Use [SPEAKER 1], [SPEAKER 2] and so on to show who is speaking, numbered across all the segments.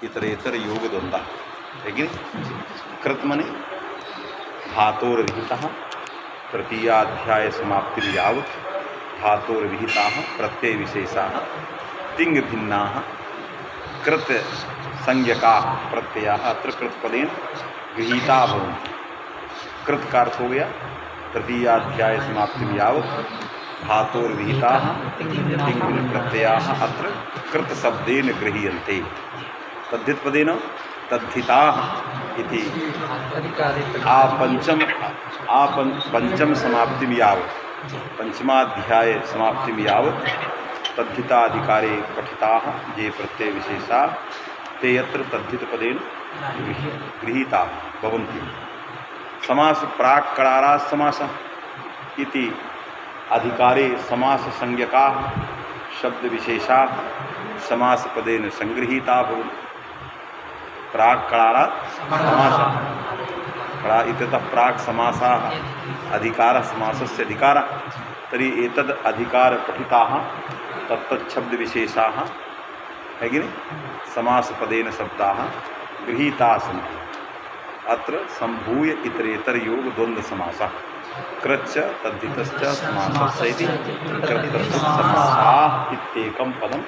[SPEAKER 1] इतरेतर योग द्वंद्व है कि कृत मने धातोर्विहितः तृतीयाध्याय समाप्ति यावत् धातोर्विहिताः प्रत्यय विशेषाः तिंग भिन्नाः कृत संज्ञकाः प्रत्ययाः अत्र कृतपदेन गृहीता भवन्ति। कृत का अर्थ हो गया तृतीयाध्याय समाप्ति यावत् धातोर्विहिताः तिंग प्रत्ययाः अत्र कृत शब्देन गृह्यन्ते। तद्धित पदेन तद्धिताः इति पंचम समाप्ति यावत् पंचमाध्याय समाप्ति यावत् तद्धिताधिकारे पठिताः ये प्रत्यय विशेषा ते यत्र तद्धित पदेन गृहीता भवन्ति। समास प्राक् कणाराः समासः इति अधिकारे समास संज्ञकाः शब्द विशेषा समास पदेन संगृहीता भवन्ति। प्राक् कणाराः समासः कणा इत्यतः प्राक् समासाः अधिकारः समासस्य अधिकारः तर्हि एतद् अधिकार पठिताः तत्तत् शब्द विशेषाः है कि नहीं समास पदेन शब्दाः गृहीताः सन्ति। अत्र संभूय इतरेतर योग द्वंद्व समासः कृच्च तद्धितश्च समासस्य इति कृतकृत् समासाः इत्येकं पदं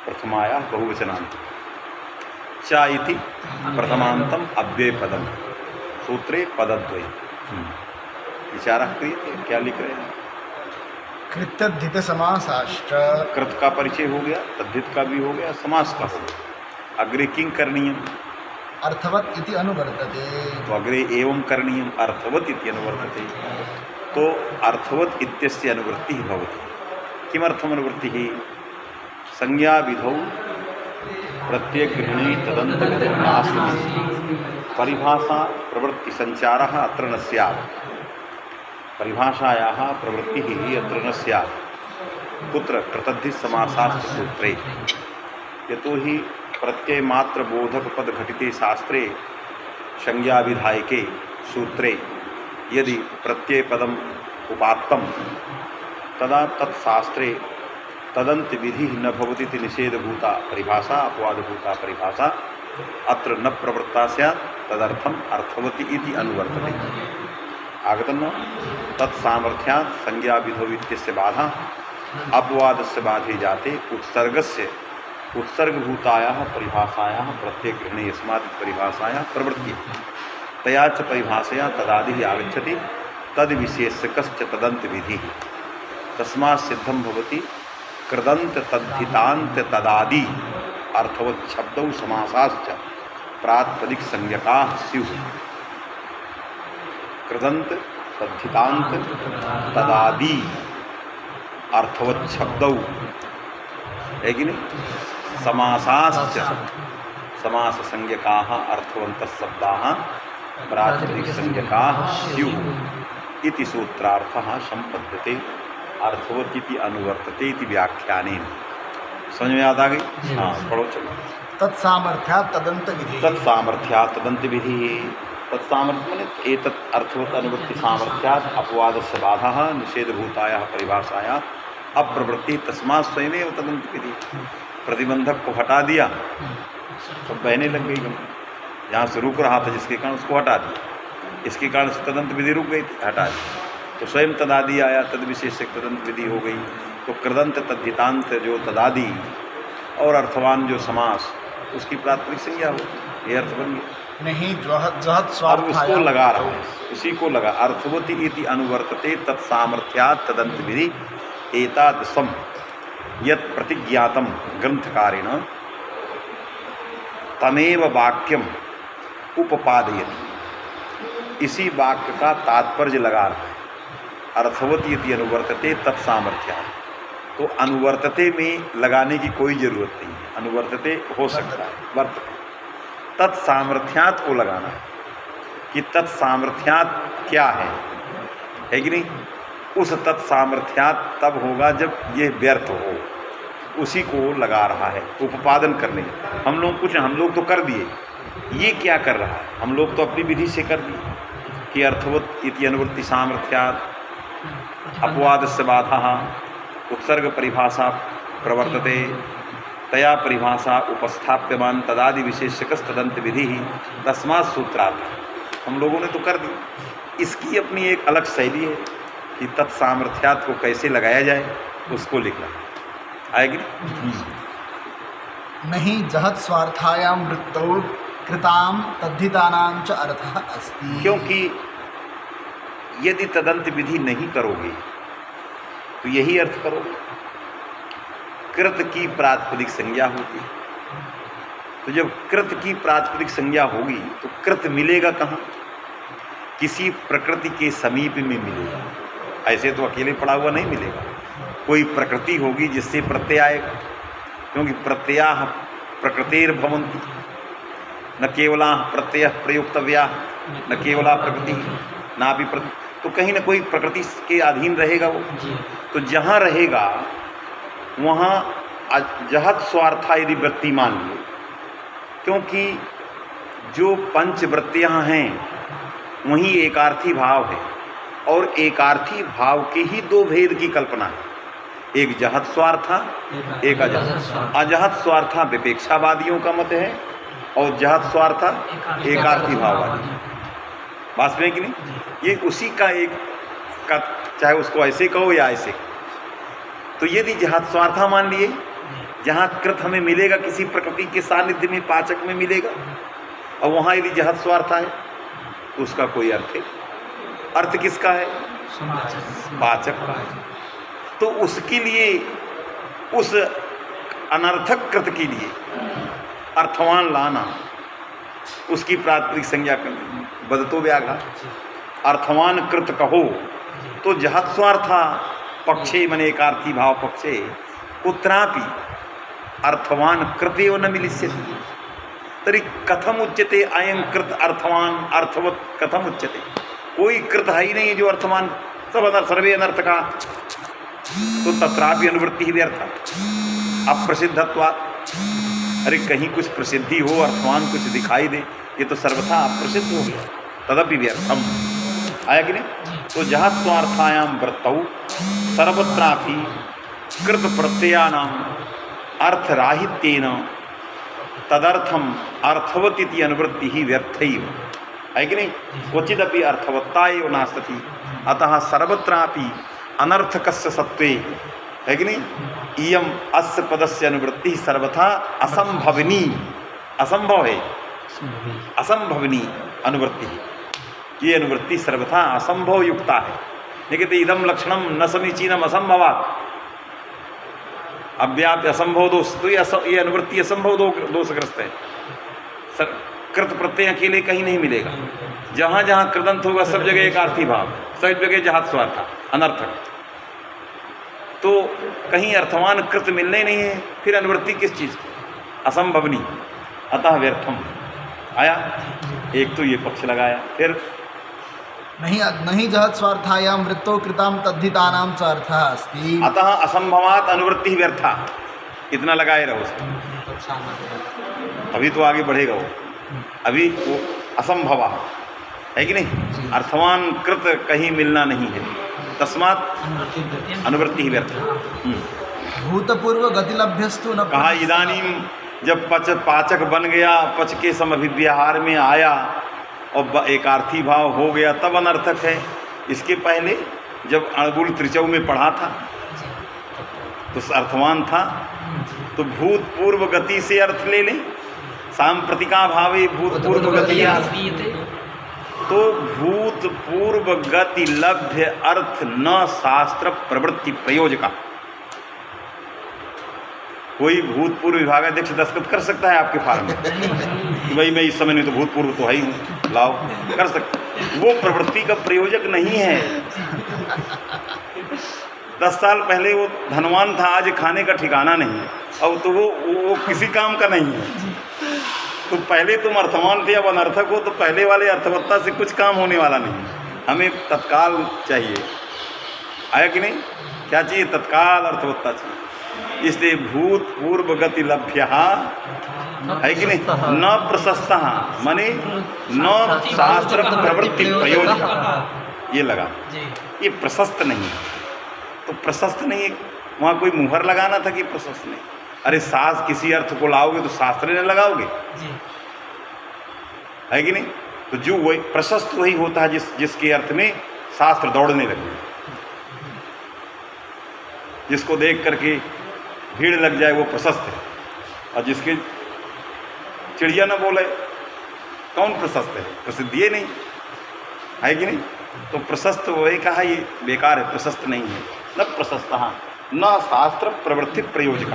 [SPEAKER 1] प्रथमायाः बहुवचनान्ते च इति प्रथमान्तम् अव्ययपदं सूत्रे पदद्वयम्। विचारः क्रियते क्या लिख रहे हैं?
[SPEAKER 2] कृतद्धित समासाश्च
[SPEAKER 1] कृत का परिचय हो गया, तद्धित का भी हो गया, समास का हो गया। अग्रे किं करणीयम्?
[SPEAKER 2] अर्थवत् इति अनुवर्तते।
[SPEAKER 1] तो अग्रे एवं करणीयम् अर्थवत् इति अनुवर्तते। तो अर्थवत् इत्यस्य अनुवृत्तिः भवति। किमर्थम् अनुवृत्तिः? संज्ञा विधौ प्रत्ययग्रहणे तदन्तविधौ नास्ति। परिभाषा प्रवृत्ति संचारः अत्र न स्यात्। परिभाषायाः प्रवृत्तिः अत्र न स्यात्। कुत्र? कृतद्धित समासाश्च सूत्रे। यतोहि प्रत्यय मात्र बोधक पद घटिते शास्त्रे संज्ञा विधायके सूत्रे यदि प्रत्यय पदम उपात्तम तदा तत्शास्त्रे तदंत विधि न भवति इति निषेधभूता परिभाषा अपवादभूता परिभाषा अत्र न प्रवृत्ता स्यात्। तदर्थम अर्थवती इति अनुवर्तते। आगतं न तत्सामर्थ्यात् संज्ञा विधौ इत्यस्य बाधा अपवादस्य बाधे जाते उत्सर्गस्य उत्सर्गभूतायाः परिभाषायाः प्रत्ययग्रहणे यस्मात् परिभाषायाः प्रवृत्ति तया च परिभाषया तदादिः आगच्छति तद्विशेषकश्च तदन्त विधिः तस्मात् सिद्धं भवति कृदन्त तद्धितान्त तदादि अर्थवत् शब्दौ समासाश्च प्रातिपदिक संज्ञकाः स्युः। कृदन्त तद्धितान्त तदादि अर्थवत् शब्दौ है कि नहीं समासाश्च समास संज्ञकाः अर्थवन्तः शब्दाः प्रातिपदिक संज्ञकाः स्युः इति सूत्रार्थः सम्पद्यते। अर्थवत् इति अनुवर्तते इति व्याख्यानेन। समझ में याद आ गई? हाँ पढ़ो चलो।
[SPEAKER 2] तत्सामर्थ्यात् तदन्त विधि।
[SPEAKER 1] तत्सामर्थ्यात् तदन्त विधि। तत्सामर्थ्य माने एतत् अर्थवत् अनुवृत्ति सामर्थ्यात् अपवादस्य बाधाः निषेधभूतायाः परिभाषायाः अप्रवृत्ति तस्मात् स्वयमेव तदन्त विधि। प्रतिबंधक को हटा दिया तो बहने लग गई गंगा। जहाँ से रुक रहा था जिसके कारण उसको हटा दिया। इसके कारण से तदंत विधि रुक गई थी, हटा दी तो स्वयं तदादि आया, तद विशेषक तदंत विधि हो गई। तो कृदंत तद्धितांत जो तदादि और अर्थवान जो समास उसकी प्राथमिक संज्ञा हो, ये अर्थ बन गया।
[SPEAKER 2] नहीं
[SPEAKER 1] अब उसको लगा रहा है, उसी को लगा। अर्थवती इति अनुवर्तते तत्सामर्थ्यात् तदंत विधि एतादृशम् यत् प्रतिज्ञातम ग्रंथकारेण तमेव वाक्यम उपपादयति। इसी वाक्य का तात्पर्य लगा रहा है। अर्थवती इति अनुवर्तते तत्सामर्थ्यात्। तो अनुवर्तते में लगाने की कोई जरूरत नहीं है। अनुवर्तते हो सकता है, वर्तते। तत्सामर्थ्यात् को लगाना है कि तत्सामर्थ्यात् क्या है कि नहीं? उस तत्सामर्थ्यात् तब होगा जब ये व्यर्थ हो। उसी को लगा रहा है उपादन करने। हम लोग तो कर दिए, ये क्या कर रहा है? हम लोग तो अपनी विधि से कर दिए कि अर्थवत् इति अनुवृत्ति सामर्थ्यात् अपवादस्य बाधा उत्सर्ग परिभाषा प्रवर्तते तया परिभाषा उपस्थाप्यमान तदादि विशेषकस्तदंत विधि तस्मात् सूत्रार्थ। हम लोगों ने तो कर दी, इसकी अपनी एक अलग शैली है कि तत्सामर्थ्यात् को कैसे लगाया जाए, उसको लिखना आएगी।
[SPEAKER 2] नहीं जहत स्वार्थायां वृत्तौ कृताम तद्धितानां च अर्थः अस्ति।
[SPEAKER 1] क्योंकि यदि तदंत विधि नहीं करोगे तो यही अर्थ करोगे। कृत की प्रातिपदिक संज्ञा होती है, तो जब कृत की प्रातिपदिक संज्ञा होगी तो कृत मिलेगा कहाँ? किसी प्रकृति के समीप में मिलेगा, ऐसे तो अकेले पड़ा हुआ नहीं मिलेगा। कोई प्रकृति होगी जिससे प्रत्यय आएगा, क्योंकि प्रत्यया प्रकृतिर्भवन्ति न केवला प्रत्यय प्रयुक्तव्या न केवला प्रकृति ना भी तो कहीं ना कोई प्रकृति के अधीन रहेगा वो। तो जहाँ रहेगा वहाँ जहत स्वार्था यदि वृत्ति मान लो, क्योंकि जो पंचवृत्तियाँ हैं वहीं एकार्थी भाव है, और एकार्थी भाव के ही दो भेद की कल्पना है, एक जहत स्वार्था एक अजहत। अजहत स्वार्था विपेक्षावादियों का मत है और जहत स्वार्था एकार्थी भाववादी। बात में कि नहीं, ये उसी का एक का, चाहे उसको ऐसे कहो या ऐसे। तो यदि जहत स्वार्था मान लिए, जहाँ कृत हमें मिलेगा किसी प्रकृति के सानिध्य में, पाचक में मिलेगा, और वहाँ यदि जहत स्वार्था है तो उसका कोई अर्थ है। अर्थ किसका है? पाचक का। तो उसके लिए, उस अनर्थक कृत के लिए अर्थवान लाना, उसकी प्रातिपदिक संज्ञा करनी, बदतो व्याघात। अर्थवान कृत कहो तो जहत स्वार्था पक्षे मने एकार्थी भाव पक्षे कुत्रापि अर्थवान कृतेव न मिलिष्यति। तर्हि कथम उच्यते अयं कृत अर्थवान अर्थवत् कथम उच्यते? कोई कृत है ही नहीं है जो अर्थवान, सब सर्वे अनर्थका, तो तत्रापि अनुवृत्ति ही व्यर्था अप्रसिद्धत्वात्। अरे कहीं कुछ प्रसिद्धि हो, अर्थवान कुछ दिखाई दे, ये तो सर्वथा अप्रसिद्ध हो गया, तदपि व्यर्थम। आया कि नहीं? तो जहाँ स्वार्थायां वृत्तौ सर्वत्रापि कृत प्रत्ययानां अर्थराहित्येन तदर्थम अर्थवती अनुवृत्ति ही व्यर्थैव। है कि नहीं? क्वचिदपि अर्थवत्ता एव नास्ति, अतः सर्वत्रापि अनर्थकस्य सत्त्वे, है कि नहीं, इयम अस्य पदस्य अनुवृत्ति सर्वथा असंभवनी, असंभव है, असंभवनी अनुवृत्ति, ये अनुवृत्ति सर्वथा असंभव युक्ता है। लेकिन तो इदम लक्षणम न समीचीनम असंभवात्, अव्याप्य असंभव दोष, तो ये अनुवृत्ति असंभव दोषग्रस्त है। कृत प्रत्यय अकेले कहीं नहीं मिलेगा, जहाँ जहाँ कृदंत होगा सब जगह एक आर्थी भाव, सब जगह जहात स्वार्था अनर्थक। तो कहीं अर्थवान कृत मिलने ही नहीं है, फिर अनुवृत्ति किस चीज़ की? असंभवनी, अतः व्यर्थम। आया एक तो ये पक्ष लगाया। फिर
[SPEAKER 2] नहीं जहत स्वार्थायां वृत्तौ कृताम तद्धितानां च अर्थः अस्ति,
[SPEAKER 1] अतः असंभवात् अनुवृत्ति व्यर्था, इतना लगाए रहो। अभी तो आगे बढ़ेगा वो, अभी वो असंभवा है कि नहीं, अर्थवान कृत कहीं मिलना नहीं है, तस्मात् अनुवृत्ति ही व्यर्थ।
[SPEAKER 2] भूतपूर्व गतिलभ्यस्तु न
[SPEAKER 1] कहा इदानीम जब पाचक बन गया, पच के समभिव्याहार में आया और एकार्थी भाव हो गया, तब अनर्थक है। इसके पहले जब अणगुल त्रिचौ में पढ़ा था तो अर्थवान था, तो भूतपूर्व गति से अर्थ ले लें, सांप्रतिका भावे भूतपूर्व गति, तो भूतपूर्व गति लभ्य अर्थ न शास्त्र प्रवृत्ति प्रयोजका। कोई भूतपूर्व विभागाध्यक्ष दस्तखत कर सकता है आपके फार्म में कि भाई मैं इस समय में तो भूतपूर्व तो है ही हूँ, लाओ, कर सकते। वो प्रवृत्ति का प्रयोजक नहीं है। 10 साल पहले वो धनवान था, आज खाने का ठिकाना नहीं, अब तो वो किसी काम का नहीं है। तो पहले तुम अर्थवान थे, अब अनर्थक हो, तो पहले वाले अर्थवत्ता से कुछ काम होने वाला नहीं। हमें तत्काल चाहिए, आया कि नहीं? क्या चाहिए? तत्काल अर्थवत्ता चाहिए। इसलिए भूतपूर्व गति लभ्य है कि नहीं, न प्रशस्त माने न शास्त्र प्रवृत्ति प्रयोजक, ये लगा, ये प्रशस्त नहीं। तो प्रशस्त नहीं वहाँ कोई मुहर लगाना था कि प्रशस्त नहीं। अरे किसी अर्थ को लाओगे तो शास्त्र ने लगाओगे, है कि नहीं? तो जो वही प्रशस्त वही होता है जिसके अर्थ में शास्त्र दौड़ने लगे, जिसको देख करके भीड़ लग जाए वो प्रशस्त है, और जिसके चिड़िया न बोले कौन प्रशस्त है? प्रसिद्धि ये नहीं, है कि नहीं? तो प्रशस्त वही कहा, ये बेकार है, प्रशस्त नहीं है। न प्रशस्त न शास्त्र प्रवृत्ति प्रयोजक,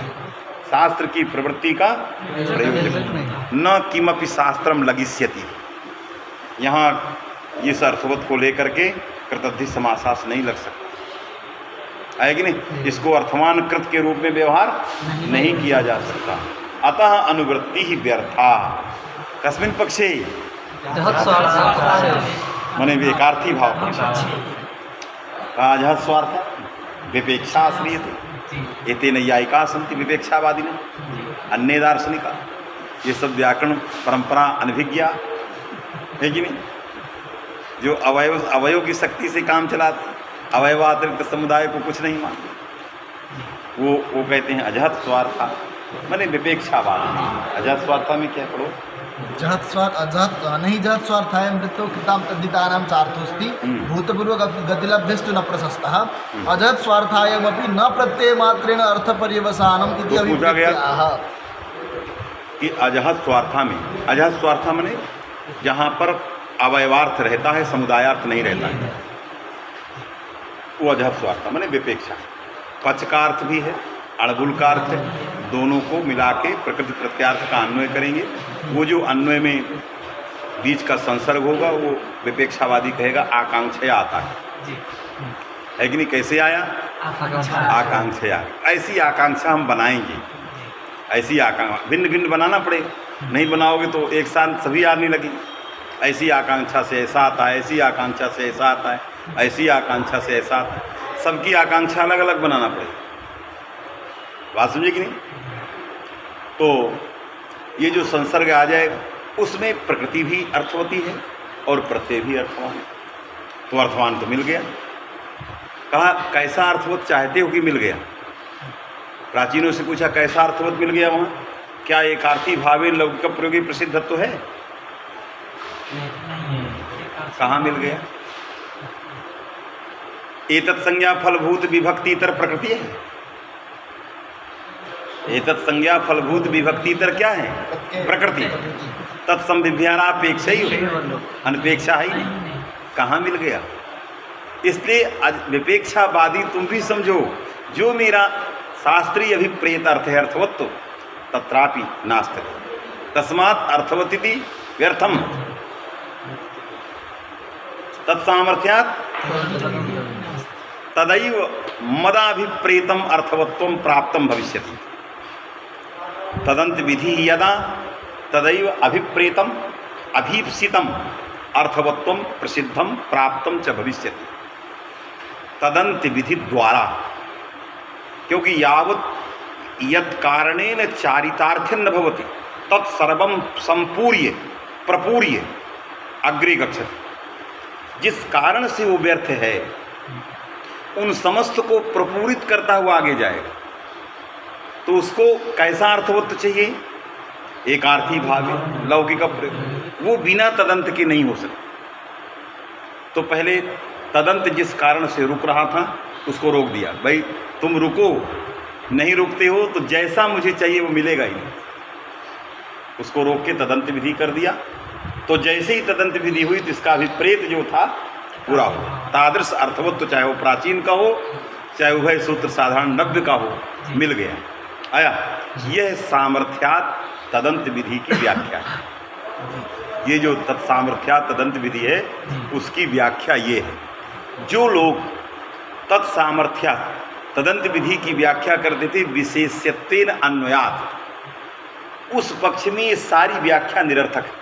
[SPEAKER 1] शास्त्र की प्रवृत्ति का प्रयोजक न किमपि शास्त्रम लगिष्यति। यहाँ इस अर्थवत को लेकर के कृतद्धि समासास नहीं लग सकता, है कि नहीं? इसको अर्थवान कृत के रूप में व्यवहार नहीं किया जा सकता। अतः अनुवृत्ति ही व्यर्था कस्मिन पक्षे, माने विवेकार्थी भाव कहा स्वार्थ विपेक्षा आश्रियते एते नैयायिका सन्ति विपेक्षावादी ने अन्य दार्शनिका। ये सब व्याकरण परंपरा अनभिज्ञा, है कि नहीं? जो अवयव की शक्ति से काम चलाते, अवयवातिरिक्त समुदाय को कुछ नहीं मानते, वो कहते हैं अजहत स्वार्था, माने विपेक्षावाद। अजहत स्वार्था में क्या पढ़ो?
[SPEAKER 2] जहत स्वार्थ अजहत नहीं जहत स्वार्थाय मृत्यु कृताम तद्धितानां चार्थोस्ति भूतपूर्व गतिलभ्यस्त न प्रशस्तः अजहत स्वार्थायमपि न प्रत्यय मात्रेण अर्थ पर्यवसानम इति अभिप्रायः।
[SPEAKER 1] कि अजहत स्वार्था में, अजहत स्वार्था माने जहाँ पर अवयवार्थ रहता है, समुदायार्थ नहीं रहता है, वो अजहत स्वार्था माने विपेक्षा। पच का अर्थ भी है, अणबुल का अर्थ है, दोनों को मिला के प्रकृति प्रत्यार्थ का अन्वय करेंगे। वो जो अन्वय में बीच का संसर्ग होगा वो विपेक्षावादी कहेगा आकांक्षा आता है कि नहीं? कैसे आया? आकांक्षा। ऐसी आकांक्षा हम बनाएंगे, ऐसी आकांक्षा भिन्न भिन्न बनाना पड़ेगा, नहीं बनाओगे तो एक साथ सभी आने लगी। ऐसी आकांक्षा से ऐसा आता है, ऐसी आकांक्षा से ऐसा आता है, ऐसी आकांक्षा से ऐसा आता है, सबकी आकांक्षा अलग अलग बनाना पड़ेगा। बात समझे कि नहीं? तो ये जो संसर्ग आ जाएगा उसमें प्रकृति भी अर्थवती है और प्रत्यय भी अर्थवान है। तो अर्थवान तो मिल गया। कहा कैसा अर्थवत चाहते हो कि मिल गया? प्राचीनों से पूछा कैसा अर्थवत मिल गया? वहाँ क्या एकार्थी भावे लौकिक प्रयोगी प्रसिद्धत्व है? कहाँ मिल गया? एतत् संज्ञा फलभूत विभक्तितर प्रकृति है। एतत् संज्ञा फलभूत विभक्तितर क्या है? प्रकृति। तत्संविभ्यानापेक्षा ही अनपेक्षा ही नहीं। कहाँ मिल गया? इसलिए विपेक्षावादी तुम भी समझो, जो मेरा शास्त्रीय अभिप्रेत अर्थ है अर्थवत्व तत्रापि नास्ति तस्मात् अर्थवतिति व्यर्थम तत्सामर्थ्यात् तदैव मदाभिप्रेतम अर्थवत्वं प्राप्तम भविष्यति। तदंत विधि यदा तदैव अभिप्रेतम अभीप्सितम अर्थवत्वं प्रसिद्धम प्राप्तम च भविष्यति। तदंत विधि द्वारा, क्योंकि यावत् यत् कारणेन चारितार्थ्यं न भवति तत्सर्वं संपूर्य प्रपूर्य अग्रे गच्छति। जिस कारण से वो व्यर्थ है उन समस्त को प्रपूरित करता हुआ आगे जाएगा। तो उसको कैसा अर्थवत्व चाहिए? एकार्थी भाव लौकिक प्रयोग, वो बिना तदंत के नहीं हो सकता। तो पहले तदंत जिस कारण से रुक रहा था उसको रोक दिया। भाई तुम रुको, नहीं रुकते हो तो जैसा मुझे चाहिए वो मिलेगा ही नहीं। उसको रोक के तदंत विधि कर दिया। तो जैसे ही तदंत विधि हुई तो इसका अभिप्रेत जो था पूरा हो। तादृश अर्थवत्व चाहे वो प्राचीन का हो चाहे उभय सूत्र साधारण नव्य का हो, मिल गया आया। यह सामर्थ्यात तदंत विधि की व्याख्या है। ये जो तत्सामर्थ्यात तदंत विधि है उसकी व्याख्या ये है। जो लोग तत्सामर्थ्यात तदंत विधि की व्याख्या करते थे विशेष्यत्वेन अन्वयात, उस पक्ष में ये सारी व्याख्या निरर्थक है।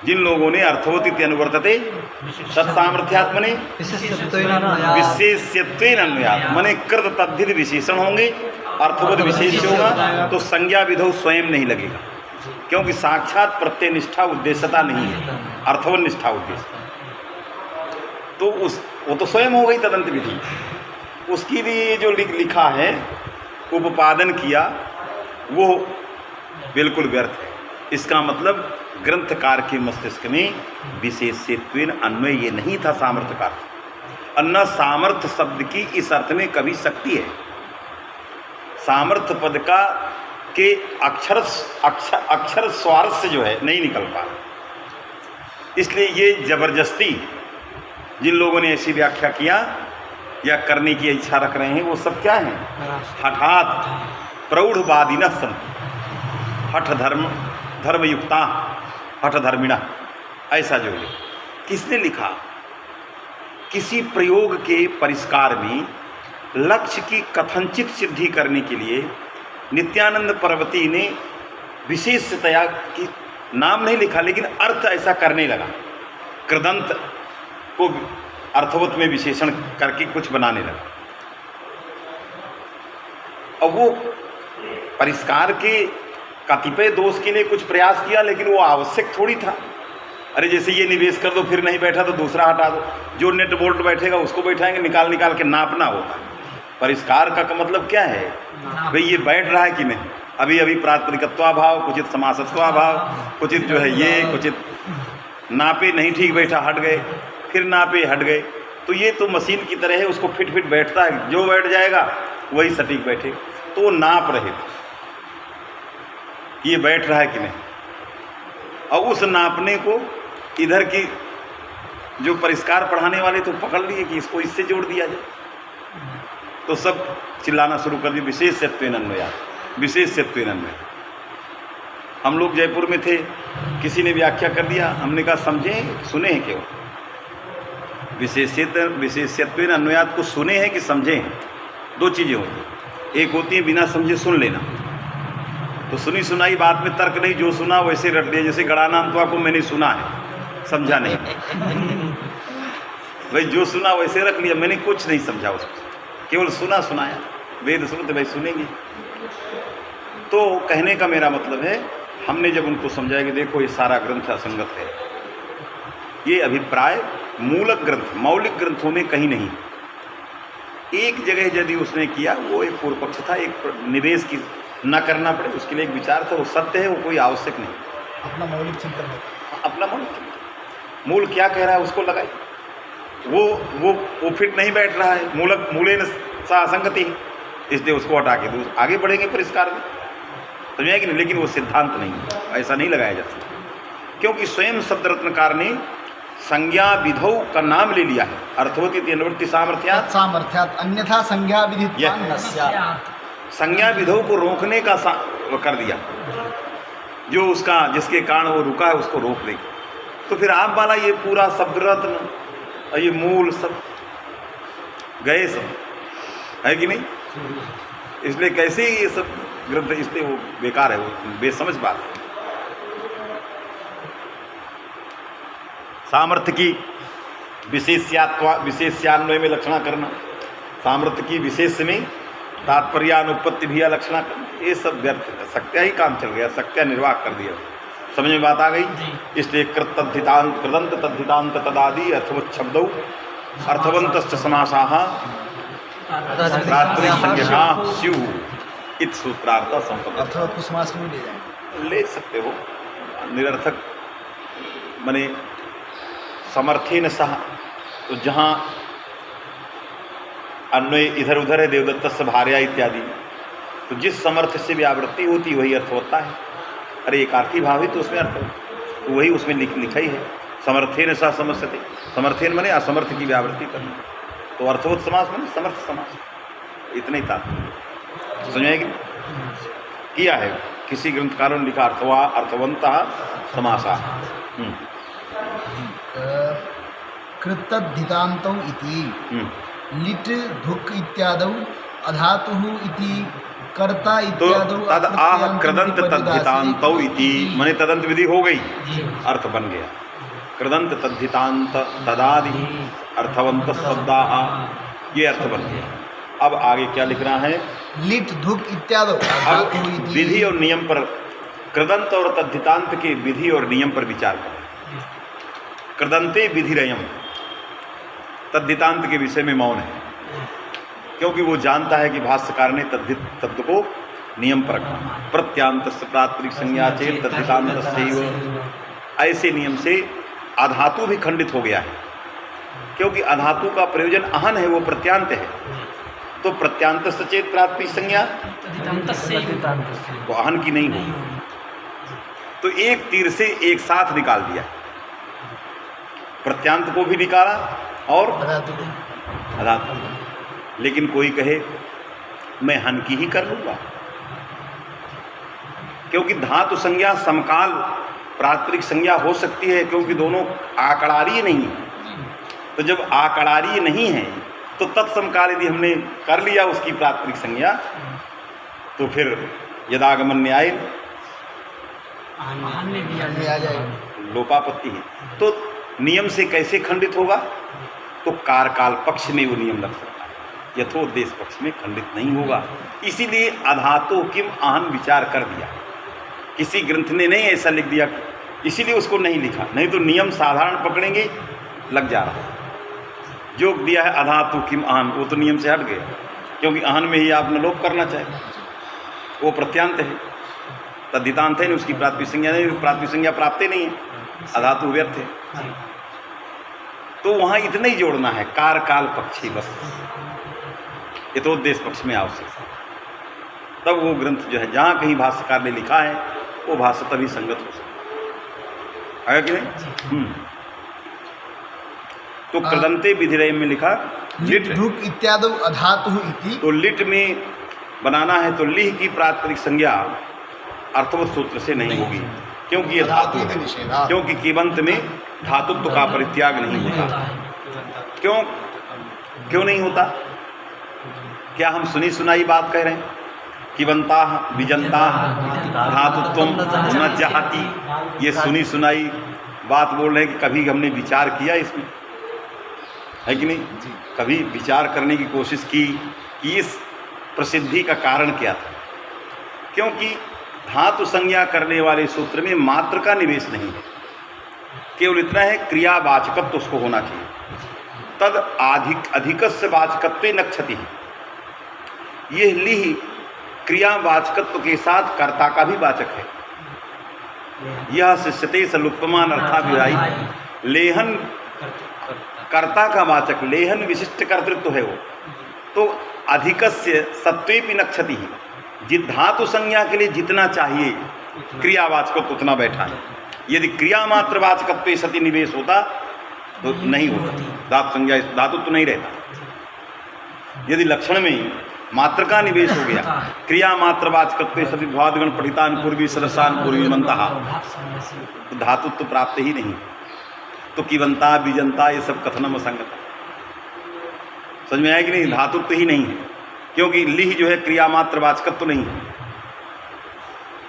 [SPEAKER 1] जिन लोगों ने अर्थवत अनुवर्तते तत्सामर्थ्यात मने विशेष्यत्वेन अन्वयात मने कृत तद्धित विशेषण होंगे, अर्थवत विशेष होगा तो संज्ञा विधौ स्वयं नहीं लगेगा, क्योंकि साक्षात प्रत्यय निष्ठा उद्देश्यता नहीं है, अर्थवत निष्ठा उद्देश्य। तो वो तो स्वयं हो गई तदंत विधि। उसकी लिए जो लिखा है, उपादन किया, वो बिल्कुल व्यर्थ है। इसका मतलब ग्रंथकार के मस्तिष्क में विशेषत्वेन अन्वय ये नहीं था सामर्थ्यकार, अन्ना सामर्थ्य शब्द की इस अर्थ में कभी शक्ति है। सामर्थ्य पद का के अक्षर स्वारस्य जो है नहीं निकल पा, इसलिए ये जबरदस्ती जिन लोगों ने ऐसी व्याख्या किया या करने की इच्छा रख रहे हैं, वो सब क्या हैं? हठात प्रौढ़वादिनः सन्ति, हठ धर्मयुक्ता हठ धर्मिणा। ऐसा जो है किसने लिखा? किसी प्रयोग के परिष्कार में लक्ष्य की कथनचित सिद्धि करने के लिए नित्यानंद पर्वती ने विशेषतया की नाम नहीं लिखा, लेकिन अर्थ ऐसा करने लगा, कृदंत को अर्थवत में विशेषण करके कुछ बनाने लगा। अब वो परिष्कार के कतिपय दोष के लिए कुछ प्रयास किया, लेकिन वो आवश्यक थोड़ी था। अरे जैसे ये निवेश कर दो, फिर नहीं बैठा तो दूसरा हटा दो, जो नेट बोल्ट बैठेगा उसको बैठाएंगे, निकाल के नापना होता है। परिष्कार का मतलब क्या है? भाई ये बैठ रहा है कि नहीं, अभी प्रातिपदिकत्वाभाव, कुचित समासत्वाभाव, कुचित जो है ये, कुचित नापे नहीं ठीक बैठा, हट गए, फिर नापे हट गए। तो ये तो मशीन की तरह है, उसको फिट बैठता है, जो बैठ जाएगा वही सटीक बैठेगा। तो वो नाप रहे थे कि ये बैठ रहा है कि नहीं, और उस नापने को इधर की जो परिष्कार पढ़ाने वाले तो पकड़ लिए कि इसको इससे जोड़ दिया जाए, तो सब चिल्लाना शुरू कर दिया विशेषत्वेन अन्वयात्, विशेषत्वेन अन्वयात्। हम लोग जयपुर में थे, किसी ने व्याख्या कर दिया, हमने कहा समझें सुने हैं क्यों? विशेषत्वेन अन्वयात् को सुने हैं कि समझे हैं? दो चीज़ें होती हैं, एक होती है बिना समझे सुन लेना, तो सुनी सुनाई बात में तर्क नहीं, जो सुना वैसे रट दिया। जैसे गणानांतवा को मैंने सुना है, समझा नहीं, भाई जो सुना वैसे रख लिया, मैंने कुछ नहीं समझा उसको, केवल सुना सुनाया। वेद सुनते भाई सुनेंगे। तो कहने का मेरा मतलब है, हमने जब उनको समझाया कि देखो ये सारा ग्रंथ असंगत है, ये अभिप्राय मूलक ग्रंथ मौलिक ग्रंथों में कहीं नहीं। एक जगह यदि उसने किया, वो एक पूर्व पक्ष था, एक निवेश की न करना पड़े उसके लिए एक विचार था, वो सत्य है, वो कोई आवश्यक नहीं।
[SPEAKER 2] अपना मौलिक चिंतन,
[SPEAKER 1] अपना मौलिक चिंतन, मूल क्या कह रहा है उसको लगाई। वो फिट नहीं बैठ रहा है, मूले न सा असंगति है, इसलिए उसको हटा के दो, आगे बढ़ेंगे परिष्कार में, समझे कि नहीं? लेकिन वो सिद्धांत नहीं, ऐसा नहीं लगाया जा सकता, क्योंकि स्वयं शब्द रत्नकार ने संज्ञा विधौ का नाम ले लिया है, अर्थवती अनुवृत्ति सामर्थ्यात्
[SPEAKER 2] सामर्थ्यात् अन्यथा संज्ञा विधित्वान् न स्यात्।
[SPEAKER 1] संज्ञा विधौ को रोकने का कर दिया, जो उसका जिसके कारण वो रुका है उसको रोक देगी। तो फिर आप वाला ये पूरा शब्द रत्न और ये मूल सब गए, सब है कि नहीं? इसलिए कैसे ये सब ग्रंथ, इसलिए वो बेकार है, वो बेसमझ बात है। सामर्थ्य की विशेष्यान्वय में लक्षणा करना, सामर्थ्य की विशेष में तात्पर्यानुपत्ति भी लक्षणा करना, ये सब व्यर्थ है। सत्या ही काम चल गया, सत्या निर्वाह कर दिया, समझ में बात आ गई? इसलिए कृदंत तद्धितांत तदादि अर्थवत् शब्दौ अर्थवन्तश्च समासाः प्रातिपदिकसंज्ञकाः स्युः इति सूत्रार्थ संपत्ति।
[SPEAKER 2] अर्थवत् को समास में ले जाएंगे,
[SPEAKER 1] ले सकते हो, निरर्थक माने समर्थेन सह, तो जहाँ अन्वय इधर उधर है, देवदत्तस्य भार्या इत्यादि, तो जिस समर्थ से व्यावृत्ति होती वही अर्थ होता है। अरे एकार्थी भाव है तो उसमें अर्थ, तो वही उसमें लिखा ही है, समर्थेन सह समस्यते। समर्थेन माने असमर्थ की व्यावृत्ति करना, तो अर्थवत समास माने समर्थ समास, इतना ही था। समझेगी? किया है किसी ग्रंथकारों ने लिखा अर्थवंतः समासा।
[SPEAKER 2] कृतद्धितान्तौ इति लिट् धुक् इत्यादौ अधातुः इति कर्ता इत्यादौ
[SPEAKER 1] तद आह कृदंत तद्धितान्तौ इति माने तदंत विधि हो गई, अर्थ बन गया। कृदंत तद्धितांत तदादि अर्थवंत शब्दाः, ये अर्थ बन गया। अब आगे क्या लिख रहा है?
[SPEAKER 2] लिट् धुक् इत्यादौ।
[SPEAKER 1] अब विधि और नियम पर, कृदंत और तद्धितांत के विधि और नियम पर विचार करें। कृदंते विधिरयम्, तद्धितांत के विषय में मौन है, क्योंकि वो जानता है कि भाष्यकार ने तद्धित तत्व को नियम पर रखा। प्रत्यांतस्य प्रातिक संज्ञा चेत तद्धितांतस्यैव, ऐसे नियम से अधातु भी खंडित हो गया है, क्योंकि अधातु का प्रयोजन अहन है, वो प्रत्यांत है। तो प्रत्यांतस्य चेत प्रातिक संज्ञा तो अहन की नहीं होगी। तो एक तीर से एक साथ निकाल दिया, प्रत्यांत को भी निकाला और अधातु। लेकिन कोई कहे मैं हन की ही कर लूंगा, क्योंकि धातु संज्ञा समकाल प्रातिक संज्ञा हो सकती है, क्योंकि दोनों आकड़ारी नहीं है। तो जब आकड़ारी नहीं है तो तत्समकाल यदि हमने कर लिया उसकी प्रातिक संज्ञा, तो फिर यदागमन न्याय लोपापत्ति है। तो नियम से कैसे खंडित होगा? तो कारकाल पक्ष में वो नियम लग सकता है, यथोद्देश पक्ष में खंडित नहीं होगा। इसीलिए अधातो किम अहन विचार कर दिया, किसी ग्रंथ ने नहीं ऐसा लिख दिया, इसीलिए उसको नहीं लिखा। नहीं तो नियम साधारण पकड़ेंगे लग जा रहा है। जो दिया है अधातु किम अहन, वो तो नियम से हट गया, क्योंकि अहन में ही आपने लोप करना चाहिए, वो प्रत्यांत है, तद्धितांत है, उसकी प्रातिक संज्ञा नहीं, प्रातिक संज्ञा प्राप्त ही नहीं है, अधातु व्यर्थ है। तो वहाँ इतना ही जोड़ना है, कार काल पक्षी, बस यथोद्देश पक्ष में आवश्यक, तब वो ग्रंथ जो है जहाँ कहीं भाष्यकार ने लिखा है वो भाष्य तभी संगत हो सकता है कि नहीं। तो कृदंते विधिरय में लिखा लिट
[SPEAKER 2] धुक इत्यादि अधातु इति,
[SPEAKER 1] तो लिट में बनाना है तो लिह की प्रातिक संज्ञा अर्थवत सूत्र से नहीं होगी, क्योंकि ये धातु है, क्योंकि किबंत में धातुत्व का परित्याग नहीं होता। क्यों नहीं होता? क्या हम सुनी सुनाई बात कह रहे हैं? किबंता विजंता धातुत्वम न चाहती, ये सुनी सुनाई बात बोल रहे हैं कि कभी हमने विचार किया इसमें, है कि नहीं? कभी विचार करने की कोशिश की कि इस प्रसिद्धि का कारण क्या था? क्योंकि धातु संज्ञा करने वाले सूत्र में मात्र का निवेश नहीं है, केवल इतना है क्रियावाचकत्व उसको होना चाहिए। तद अधिकस्य वाचकत्व नक्षति है, यह लिह क्रियावाचकत्व के साथ कर्ता का भी वाचक है। यह शिष्यते सलुप्तमान अर्थाभिधायी, लेहन कर्ता का वाचक, लेहन विशिष्ट कर्तृत्व है वो। तो अधिकस्य सत्वेपि नक्षति है, जित धातु संज्ञा के लिए जितना चाहिए क्रियावाचकत्व उतना बैठा है। यदि क्रिया मात्र वाचकत्व सति निवेश होता तो नहीं होता, धातु संज्ञा धातु तो नहीं रहता। यदि लक्षण में मात्र का निवेश हो गया, क्रिया मात्र वाचकत्व सति भवादगण पठितान पूर्वी सरसान पूर्वी मंता, तो धातुत्व तो प्राप्त ही नहीं। तो किबंता बीजंता ये सब कथनम असंगत, समझ में आया कि नहीं? धातुत्व ही नहीं है, क्योंकि लिह जो है क्रिया मात्र वाचकत्व तो नहीं है,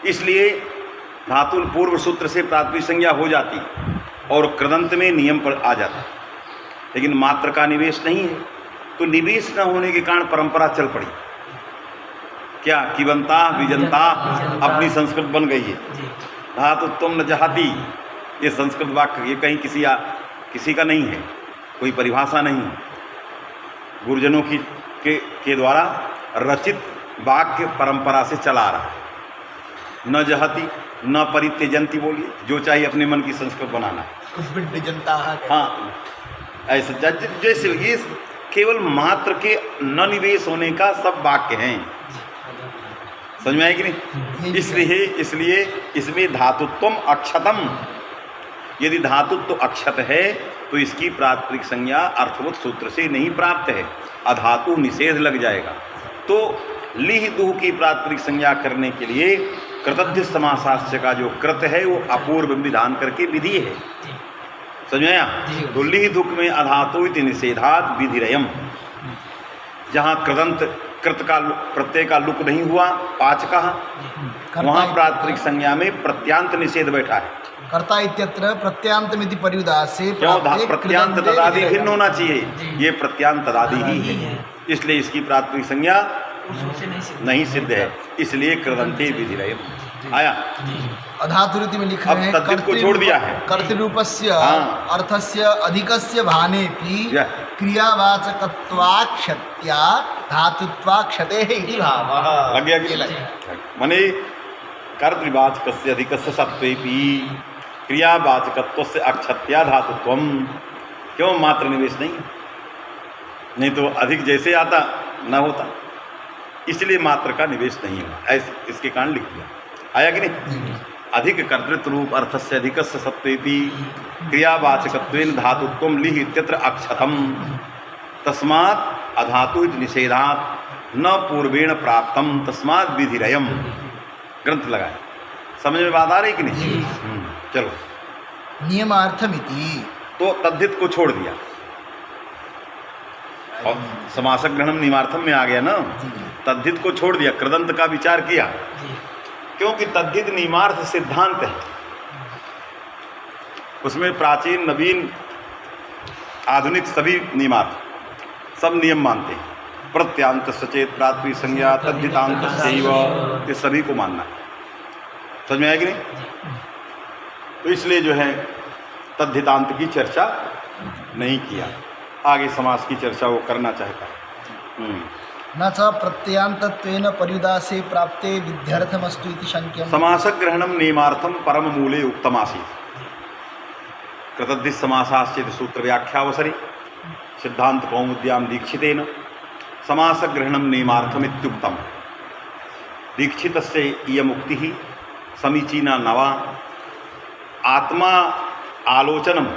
[SPEAKER 1] इसलिए धातु पूर्व सूत्र से प्राथमिक संज्ञा हो जाती और कृदंत में नियम पर आ जाता, लेकिन मात्र का निवेश नहीं है। तो निवेश न होने के कारण परंपरा चल पड़ी। क्या किबंता विजंता अपनी संस्कृत बन गई है, धातु तुम न चाहती ये संस्कृत वाक्य, ये कहीं किसी का नहीं है, कोई परिभाषा नहीं, गुरुजनों के द्वारा रचित वाक्य परंपरा से चला आ रहा है। न जहती न परित्यजंती, बोलिए जो चाहिए अपने मन की संस्कृत बनाना,
[SPEAKER 2] जनता।
[SPEAKER 1] हाँ ऐसे जैसे ये केवल मात्र के न निवेश होने का सब वाक्य हैं, समझ में आए कि नहीं? इसलिए इसमें धातुत्वम अक्षतम, यदि धातुत्व अक्षत है तो इसकी प्रातिक संज्ञा अर्थवत सूत्र से नहीं प्राप्त है, अधातु निषेध लग जाएगा। तो लिह दुह की प्रातिक संज्ञा करने के लिए कृतध्य समासास्य का जो कृत है वो अपूर्व विधान करके विधि है, समझ में आया? तो लिह दुख में अधातु इति निषेधात विधिरयम, जहाँ कृदंत कृत का प्रत्यय का लुक नहीं हुआ पाचका, वहाँ प्रातिक संज्ञा में प्रत्यांत निषेध बैठा है।
[SPEAKER 2] कर्ता इत्यत्र प्रत्यांतमिति परियुदा से
[SPEAKER 1] क्यों? प्रत्यांत तदादि भिन्न होना चाहिए, ये प्रत्यांत तदादि ही है, इसलिए इसकी प्रातिक संज्ञा नहीं सिद्ध है, इसलिए कृदंते विधिरयम। आया।
[SPEAKER 2] अधातुरिति में लिख
[SPEAKER 1] अब
[SPEAKER 2] रहे हैं
[SPEAKER 1] तद्धित को छोड़ दिया है।
[SPEAKER 2] कर्तृरूपस्य
[SPEAKER 1] हाँ।
[SPEAKER 2] अर्थस्य अधिकस्य भानेपि
[SPEAKER 1] यह।
[SPEAKER 2] क्रियावाचकत्वाक्षत्या धातुत्वाक्षतेः इति भावः।
[SPEAKER 1] लग गया कि माने कर्तृवाचकस्य अधिकस्य सत्वेपि क्रियावाचकत्वस्य अक्षत्या धातुत्वम। क्यों मात्र निवेश नहीं तो अधिक जैसे आता न होता, इसलिए मात्र का निवेश नहीं हुआ, ऐसे इसके कारण लिख दिया। आया कि नहीं? अधिक कर्तृत्व रूप अर्थस्य अधिकस्य सत्वेपि क्रियावाचकत्वेन धातुत्वम लिह इत्यत्र अक्षतम तस्मात् अधातु इति निषेधात् न पूर्वेण प्राप्तम तस्मात् विधिरयम्। ग्रंथ लगाए। समझ में बात आ रही कि नहीं? चलो।
[SPEAKER 2] नियमार्थमिति
[SPEAKER 1] तो तद्धित को छोड़ दिया और समासक ग्रहणम नियमार्थम में आ गया ना। तद्धित को छोड़ दिया, कृदंत का विचार किया, क्योंकि तद्धित नियमार्थ सिद्धांत है। उसमें प्राचीन नवीन आधुनिक सभी नियमार्थ सब नियम मानते हैं। प्रत्यांत सचेत प्राथमिक संज्ञा तद्धितांत सैव, ये सभी को मानना है। समझ में आएगी नहीं? तो इसलिए जो है तद्धितांत की चर्चा नहीं किया, आगे समास की चर्चा वो करना चाहता है।
[SPEAKER 2] न च प्रत्ययान्तत्वेन पर्युदासे प्राप्ते विध्यर्थमस्तु इति शंक्यम्।
[SPEAKER 1] समासक ग्रहणम नियमार्थम परम मूले उक्तमासीत् कृतद्धित समासाश्चेत सूत्र व्याख्यावसरे सिद्धांत कौमुद्याम दीक्षितेन समासक ग्रहणम नियमार्थम इत्युक्तम। दीक्षितस्य इयम् उक्तिः समीचीना नवा आत्मा आलोचनम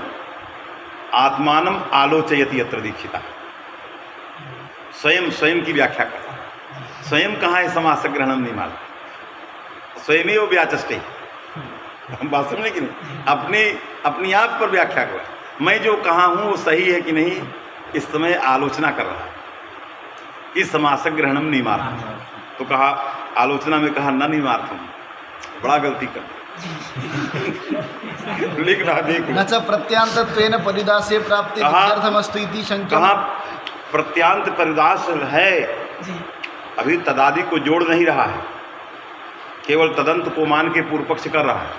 [SPEAKER 1] आत्मानम आलोचयति यत्र दीक्षिता। स्वयं की व्याख्या कर। स्वयं कहाँ है समासक ग्रहणम नियमार्थ? स्वयमेव व्याचष्टे। हम बात समझे कि नहीं? अपनी आप पर व्याख्या कर। मैं जो कहा हूँ वो सही है कि नहीं, इस समय आलोचना कर रहा है। इस समासक ग्रहणम नियमार्थ तो कहा, आलोचना में कहा न नियमार्थम, बड़ा गलती कर लिख रहा। देख
[SPEAKER 2] न च प्रत्यांतत्वेन पर्युदासे प्राप्ते विध्यर्थमस्तु इति शंक्यम्।
[SPEAKER 1] कहाँ प्रत्यांत परिदास है? अभी तदादि को जोड़ नहीं रहा है, केवल तदंत को मान के पूर्व पक्ष कर रहा है।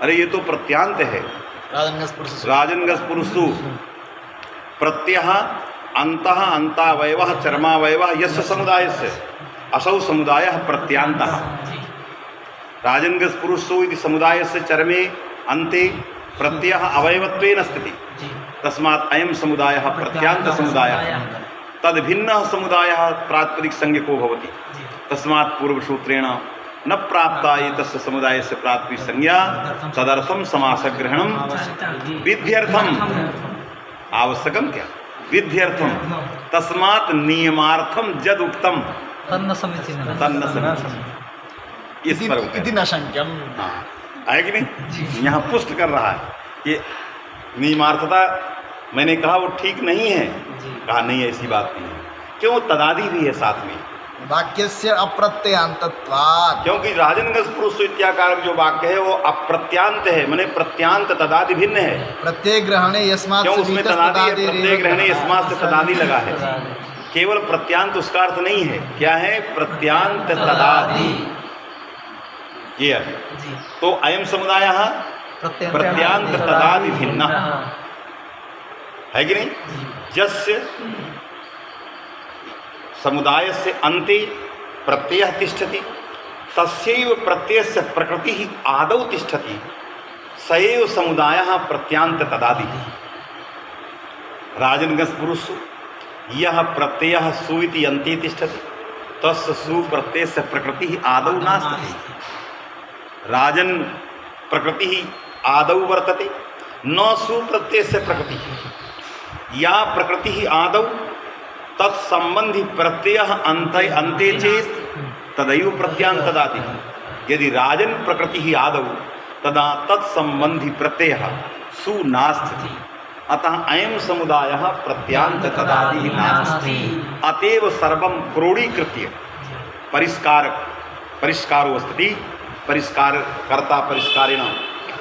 [SPEAKER 1] अरे ये तो प्रत्यांत है। राजनगस पुरुषु प्रत्यय अंतः अंतावयवः चर्मावयवः यस्य समुदायस्य असौ समुदायः प्रत्यांतः। राजनगस पुरुषो इति समुदायस्य चर्मे अन्ते प्रत्ययः अवयवत्वेन स्थिति तस्मात् अयं समुदायः प्रत्यांत समुदायः तद्भिन्नः समुदायः प्रातिपदिक संज्ञको भवति तस्मात् पूर्वसूत्रेण न प्राप्ता एतस्य समुदायस्य प्रातिपदिक संज्ञा तदर्थं समासक ग्रहणं विध्यर्थम आवश्यकम क्या विध्यर्थम तस्मात् नियमार्थम जद उक्तम तन्न समीचीनम् इस पर
[SPEAKER 2] इति न शंक्यम्।
[SPEAKER 1] हाँ, है कि नहीं? यहाँ पुष्ट कर रहा है कि नियमार्थता मैंने कहा वो ठीक नहीं है। कहा नहीं, ऐसी बात नहीं है। क्यों? तदादि भी है साथ में।
[SPEAKER 2] वाक्यस्य अप्रत्ययांतत्वात्,
[SPEAKER 1] क्योंकि राजनगस पुरुष इत्याकार जो वाक्य है वो अप्रत्यांत है, माने प्रत्यांत तदादि भिन्न है।
[SPEAKER 2] प्रत्यय ग्रहणे यस्मात्
[SPEAKER 1] क्यों? उसमें तदादि है, प्रत्यय ग्रहणे यस्मात् से तदादि लगा है। केवल प्रत्यांत उसका अर्थ नहीं है। क्या है? प्रत्यांत तदादि। ये है। तो अयम समुदाय प्रत्यांत तदादि भिन्न है कि नहीं? जस्य समुदाय से अन्ते प्रत्यय तिष्ठति तस्यैव प्रत्ययस्य प्रकृति ही आदौ तिष्ठति सएव समुदायः प्रत्यांत तदादि। राजनगस पुरुष यह प्रत्ययः सु इति अन्ते तिष्ठति तस्य सु प्रत्ययस्य प्रकृति ही आदौ नास्ति। राजन प्रकृति ही आदौ वर्तते न सु प्रत्ययस्य प्रकृति या प्रकृति ही आदौ तत्संबंधी प्रत्यय अन्ते चेत तदैव प्रत्यांत तदादि। यदि राजन प्रकृति ही आदौ तदा तत्संबंधी प्रत्यय सु नास्ति अतः अयं समुदायः प्रत्यांत तदादि नास्ति। अतएव सर्वं क्रोडीकृत्य परिष्कारो अस्ति परिष्कार कर्ता परिष्कारेण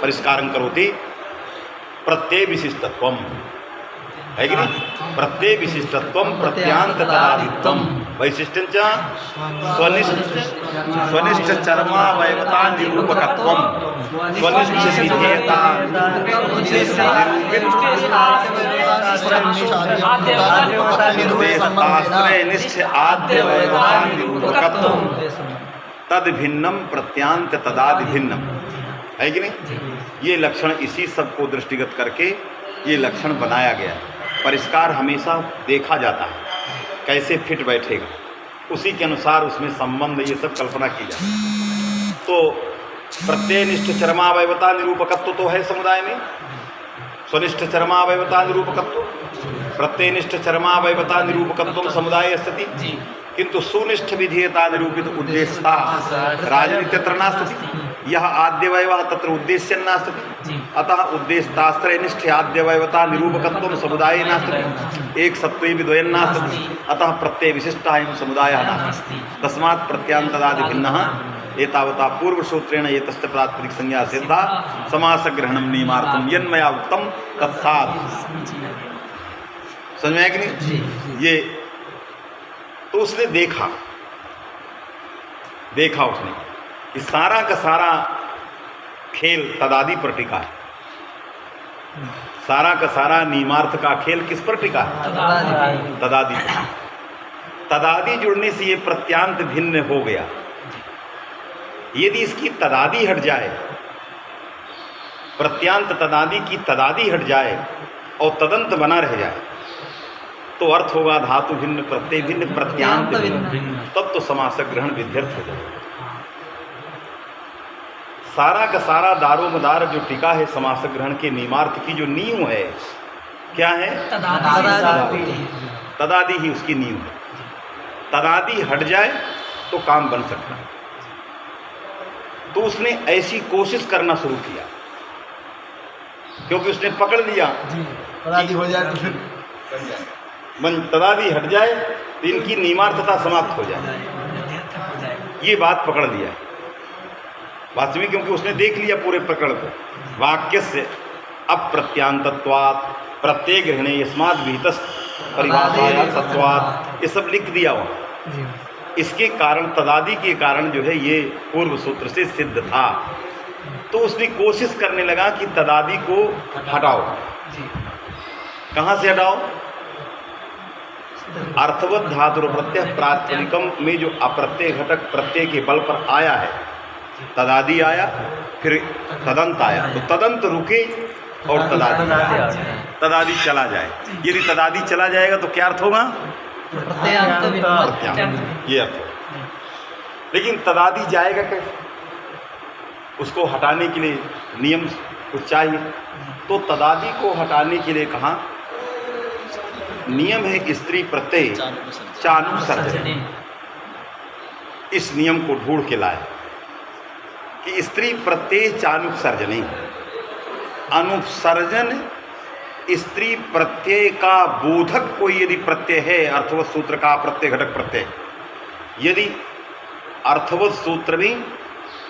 [SPEAKER 1] परिष्कारं करोति प्रत्यय विशिष्टत्वम है कि नहीं? प्रत्यय विशिष्टत्वम प्रत्यांत तदादित्वम वैशिष्ट्यञ्च स्वनिष्ठ चर्मावयवता निरूपकत्वम स्वनिष्ठ विधेयता निष्ठ आद्यवयवता निरूपकत्वम तद भिन्नम प्रत्यांत तदादि भिन्नम, है कि नहीं? ये लक्षण इसी सब को दृष्टिगत करके ये लक्षण बनाया गया। परिष्कार हमेशा देखा जाता है कैसे फिट बैठेगा, उसी के अनुसार उसमें संबंध ये सब कल्पना की जाती है। तो प्रत्ययनिष्ठ चरमावयवता निरूपकत्व तो है समुदाय में, स्वनिष्ठ चरमावयवता निरूपकत्व, प्रत्ययनिष्ठ चरमावयवता निरूपकत्व समुदाय स्थिति, किंतु सुनिष्ठ विधेयता निरूपित उद्देश्यता राजनीत्यत्र नास्ति, यह आद्यवयवः तत्र उद्देश्य नास्ति, अतः उद्देश्यताश्रयनिष्ठ आद्यवयवता निरूपकत्वं समुदाये नास्ति, एक सत्त्वे द्वयं नास्ति, अतः प्रत्यय विशिष्टायं समुदायः नास्ति, तस्मात् प्रत्यांतदादि भिन्नः एतावता पूर्वसूत्रेण एतस्य प्रातिपदिक संज्ञा सिद्धा समासग्रहणं नियमार्थं यन्मया उक्तं तत्सात्। समझ में आया कि नहीं? ये तो उसने देखा उसने कि सारा का सारा खेल तदादि पर टिका है, सारा का सारा नियमार्थ का खेल किस पर टिका है? तदादि। तदादि जुड़ने से ये प्रत्यांत भिन्न हो गया। यदि इसकी तदादि हट जाए, प्रत्यांत तदादि की तदादि हट जाए और तदंत बना रह जाए तो अर्थ होगा धातु भिन्न प्रत्यय भिन्न प्रत्यांत भिन्न, तब तो समासक ग्रहण विध्यर्थ हो जाएगा। सारा का सारा दारोमदार जो टिका है समासक ग्रहण के नियमार्थ की जो नींव है, क्या है? तदादि ही उसकी नींव है। तदादि हट जाए तो काम बन सकता है। तो उसने ऐसी कोशिश करना शुरू किया, क्योंकि उसने पकड़ लिया
[SPEAKER 2] तदादि हो जाए तो फिर
[SPEAKER 1] तदादि हट जाए तो इनकी नियमार्थता समाप्त हो जाए, ये बात पकड़ लिया वास्तविक, क्योंकि उसने देख लिया पूरे प्रकरण को। वाक्य से अप्रत्यांतत्वात् प्रत्यय ग्रहणे यस्माद् विहितस् परिभाषाया सत्वात्, ये सब लिख दिया वहाँ। इसके कारण तदादि के कारण जो है ये पूर्व सूत्र से सिद्ध था। तो उसने कोशिश करने लगा कि तदादि को हटाओ। कहाँ से हटाओ? अर्थवत धातु प्रत्यय प्रातिपदिकम में जो अप्रत्यय घटक प्रत्यय के बल पर आया है, तदादि आया, फिर तदंत आया, तो तदंत रुके और तदादि चला जाए। यदि तदादि चला जाएगा तो क्या अर्थ होगा? प्रत्यांत, ये अर्थ। लेकिन तदादि जाएगा कैसे? उसको हटाने के लिए नियम कुछ चाहिए। तो तदादि को हटाने के लिए कहा नियम है स्त्री प्रत्यय चानुसर्जन। इस नियम को ढूंढ के लाए कि स्त्री प्रत्यय चानुसर्जन, अनुसर्जन स्त्री प्रत्यय का बोधक कोई यदि प्रत्यय है, अर्थवत सूत्र का प्रत्यय घटक प्रत्यय, यदि अर्थवत सूत्र में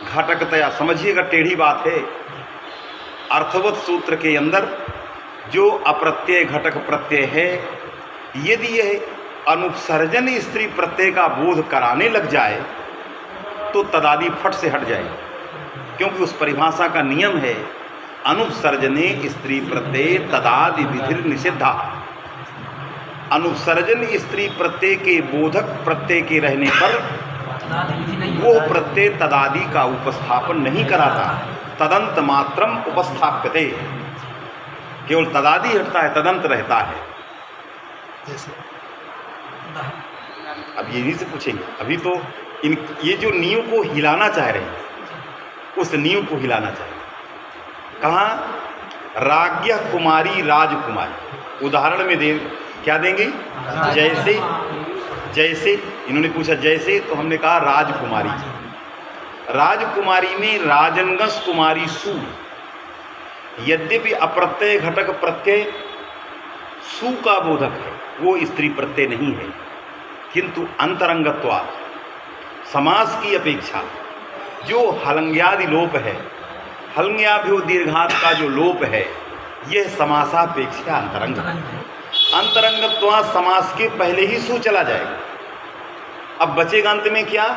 [SPEAKER 1] घटकतया, समझिएगा टेढ़ी बात है, अर्थवत सूत्र के अंदर जो अप्रत्यय घटक प्रत्यय है, यदि यह अनुसर्जन स्त्री प्रत्यय का बोध कराने लग जाए तो तदादि फट से हट जाए, क्योंकि उस परिभाषा का नियम है अनुसर्जने स्त्री प्रत्यय तदादि विधिर निषिद्धा। अनुसर्जन स्त्री प्रत्यय के बोधक प्रत्यय के रहने पर वो प्रत्यय तदादि का उपस्थापन नहीं कराता, तदंत मात्रम उपस्थाप्यते। केवल तदादि हटता है, तदंत रहता है। अब यही से पूछेंगे, अभी तो ये जो नींव को हिलाना चाह रहे हैं, उस नींव को हिलाना चाहिए। कहाँ? राज्ञ कुमारी राजकुमारी। उदाहरण में क्या देंगे? जैसे, जैसे इन्होंने पूछा जैसे, तो हमने कहा राजकुमारी। राजकुमारी में राजनगस कुमारी सु, यद्यपि अप्रत्यय घटक प्रत्यय सु का बोधक है, वो स्त्री प्रत्यय नहीं है, किंतु अंतरंगत्वा समास की अपेक्षा जो हलंग्यादि लोप है, हलंग्याभ्यो दीर्घात का जो लोप है, यह समासापेक्षा अंतरंग। अंतरंगत्वा समास के पहले ही सु चला जाएगा। अब बचेगा अंत में क्या?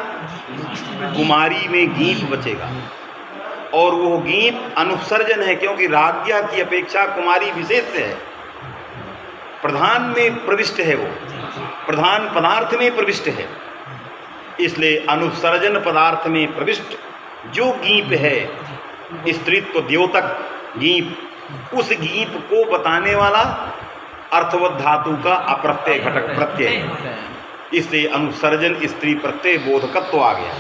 [SPEAKER 1] कुमारी में गीत बचेगा, और वो गीत अनुसर्जन है, क्योंकि राज्ञा की अपेक्षा कुमारी विशेष है, प्रधान में प्रविष्ट है, वो प्रधान पदार्थ में प्रविष्ट है। इसलिए अनुसर्जन पदार्थ में प्रविष्ट जो गीत है, स्त्रीत्व द्योतक गीत, उस गीत को बताने वाला अर्थवत धातु का अप्रत्यय घटक प्रत्यय, इसलिए अनुसर्जन स्त्री प्रत्यय बोधकत्व आ गया।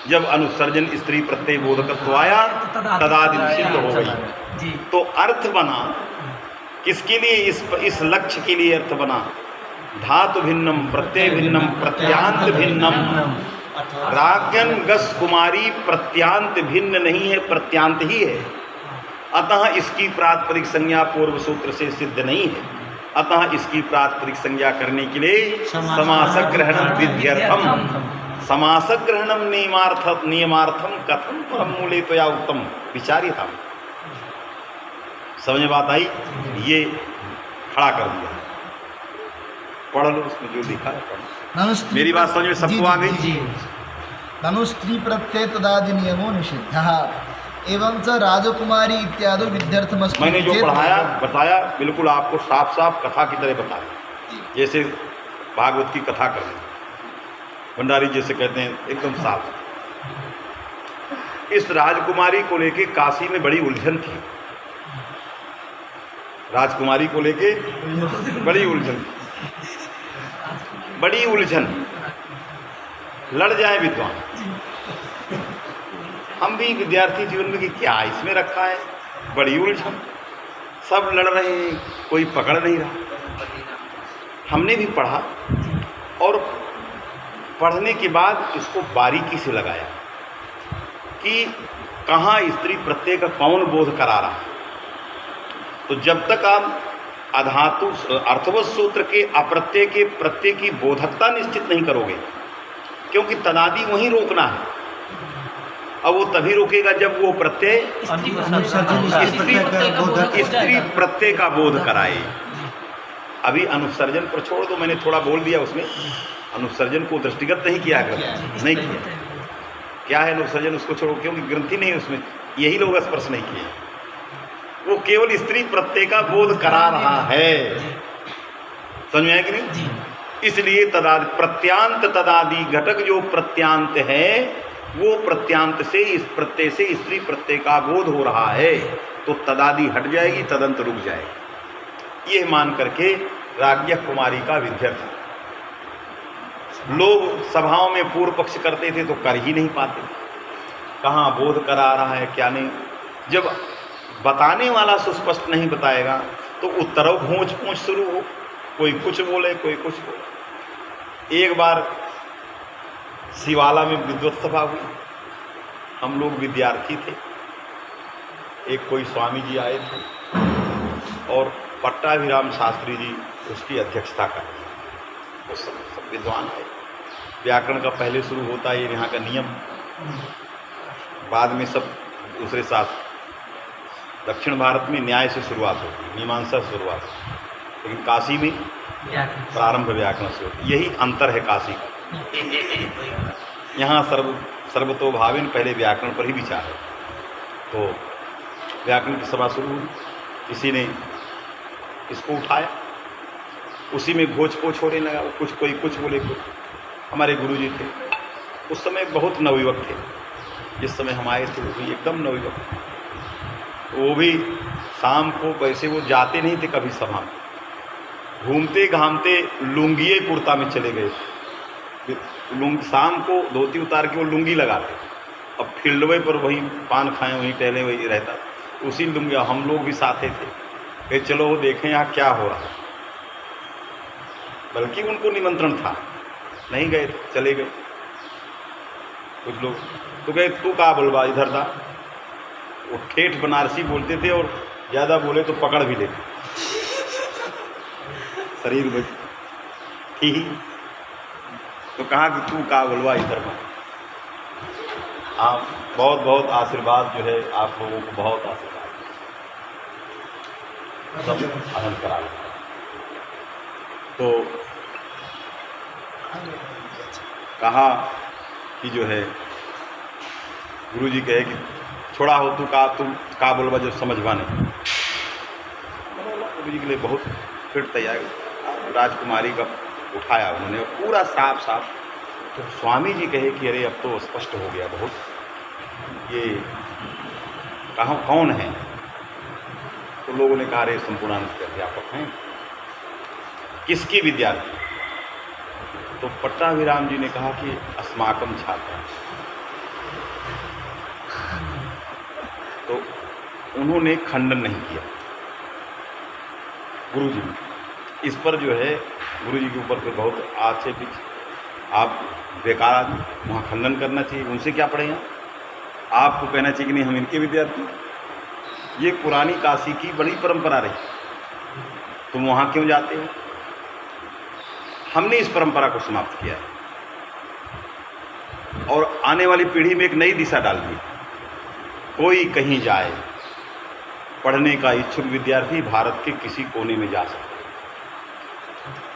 [SPEAKER 1] जब अनुसर्जन स्त्री प्रत्यय बोधकत्व आया, तदादि सिद्ध हो गई। तो अर्थ बना किसके लिए? इस लक्ष्य के लिए अर्थ बना। धातु भिन्नम प्रत्यय भिन्नम प्रत्यांत भिन्नम। राज्ञन गस कुमारी प्रत्यांत भिन्न नहीं है, प्रत्यांत ही है। अतः इसकी प्रातिपदिक संज्ञा पूर्व सूत्र से सिद्ध नहीं है। अतः इसकी प्रातिपदिक संज्ञा करने के लिए समासक ग्रहणम विध्यर्थम, समासक ग्रहणम नियमार्थम कथम परम मूले तो या उत्तम विचार्यता। समझ बात आई? ये खड़ा कर दिया, पढ़ लो उसमें जो लिखा है पढ़। मेरी बात समझ में सबको आ गई?
[SPEAKER 2] ननु स्त्री प्रत्यय तदादि नियमो निषिद्धः एवं च राजकुमारी इत्यादि विद्यार्थमस्ति।
[SPEAKER 1] मैंने जो पढ़ाया बताया बिल्कुल आपको साफ साफ कथा की तरह बताया, जैसे भागवत की कथा कर भंडारी जैसे कहते हैं, एकदम साफ। इस राजकुमारी को लेके काशी में बड़ी उलझन थी, राजकुमारी को लेके बड़ी उलझन, बड़ी उलझन, लड़ जाए विद्वान। हम भी विद्यार्थी जीवन में कि क्या इसमें रखा है, बड़ी उलझन, सब लड़ रहे हैं, कोई पकड़ नहीं रहा। हमने भी पढ़ा और पढ़ने के बाद इसको बारीकी से लगाया कि कहाँ स्त्री प्रत्यय का कौन बोध करा रहा है। तो जब तक आप अधातु अर्थवत सूत्र के अप्रत्यय के प्रत्यय की बोधकता निश्चित नहीं करोगे, क्योंकि तदादि वहीं रोकना है। अब वो तभी रोकेगा जब वो प्रत्यय स्त्री प्रत्यय का बोध कराए। अभी अनुसर्जन पर छोड़ दो, मैंने थोड़ा बोल दिया उसमें, अनुसर्जन को दृष्टिगत नहीं किया, नहीं किया। क्या है अनुसर्जन, उसको छोड़ो, क्योंकि ग्रंथि नहीं है उसमें, यही लोग स्पर्श नहीं किए। वो केवल स्त्री प्रत्यय का बोध करा रहा है, समझ में आया कि नहीं? इसलिए तदादि प्रत्यांत तदादि घटक जो प्रत्यांत है, वो प्रत्यांत से इस प्रत्यय से स्त्री प्रत्यय का बोध हो रहा है, तो तदादि हट जाएगी, तदंत रुक जाएगी। ये मान करके राज्ञ कुमारी का विद्यार्थी लोग सभाओं में पूर्व पक्ष करते थे तो कर ही नहीं पाते, कहाँ बोध करा रहा है क्या नहीं। जब बताने वाला सुस्पष्ट नहीं बताएगा तो उत्तरव घोंच पूछ शुरू हो, कोई कुछ बोले कोई कुछ बोले। एक बार शिवाला में विद्वत सभा हुई, हम लोग विद्यार्थी थे, एक कोई स्वामी जी आए थे और पट्टाभिराम शास्त्री जी उसकी अध्यक्षता कर रहे थे। उस समय सब विद्वान थे। व्याकरण का पहले शुरू होता है यहाँ का नियम, बाद में सब दूसरे शास्त्र। दक्षिण भारत में न्याय से शुरुआत होती है, मीमांसा से शुरुआत होती है, लेकिन काशी में प्रारंभ व्याकरण से होती है। यही अंतर है काशी का। यहाँ सर्वतोभावेन पहले व्याकरण पर ही विचार है। तो व्याकरण की सभा शुरू हुई, किसी ने इसको उठाया, उसी में घोच पोछ होने लगा, कुछ कोई कुछ बोले कुछ। हमारे गुरुजी थे उस समय, बहुत नवयुवक थे, जिस समय हम आए थे वो भी एकदम नवयुवक। वो भी शाम को वैसे वो जाते नहीं थे कभी सभा में, घूमते घामते लुंगिए कुर्ता में चले गए। शाम को धोती उतार के वो लुंगी लगाते, अब फील्डवे पर वहीं पान खाएं, वहीं टहले, वहीं रहता, उसी लुंगी। हम लोग भी साथे थे कि चलो वो देखें यहाँ क्या हो रहा है, बल्कि उनको निमंत्रण था, नहीं गए, चले गए। कुछ लोग तो गए, तू कहाँ बोलवा इधर था। वो ठेठ बनारसी बोलते थे और ज़्यादा बोले तो पकड़ भी लेते, शरीर में ठीक। तो कहा कि तू कहाँ बोलवा इधर में। आप बहुत बहुत आशीर्वाद जो है, आप लोगों को बहुत आशीर्वाद, सब आनंद करा। तो कहा कि जो है गुरु जी कहे कि छोड़ा हो तू का बोलबा जो समझवा नहीं। गुरु जी के लिए बहुत फिर तैयार राजकुमारी का उठाया उन्होंने पूरा साफ साफ। तो स्वामी जी कहे कि अरे अब तो स्पष्ट हो गया बहुत, ये कहाँ कौन है? तो लोगों ने कहा अरे संपूर्णानंद के अध्यापक हैं। किसकी विद्यार्थी? तो पट्टाभिराम जी ने कहा कि अस्माकम छात्र। तो उन्होंने खंडन नहीं किया गुरु जी ने। इस पर जो है गुरु जी के ऊपर फिर बहुत आक्षेप, आप बेकार आदमी, वहाँ खंडन करना चाहिए, उनसे क्या पढ़ेगा? आपको कहना चाहिए कि नहीं हम इनके विद्यार्थी। ये पुरानी काशी की बड़ी परंपरा रही, तुम वहाँ क्यों जाते हो? हमने इस परंपरा को समाप्त किया है और आने वाली पीढ़ी में एक नई दिशा डाल दी। कोई कहीं जाए, पढ़ने का इच्छुक विद्यार्थी भारत के किसी कोने में जा सकता है।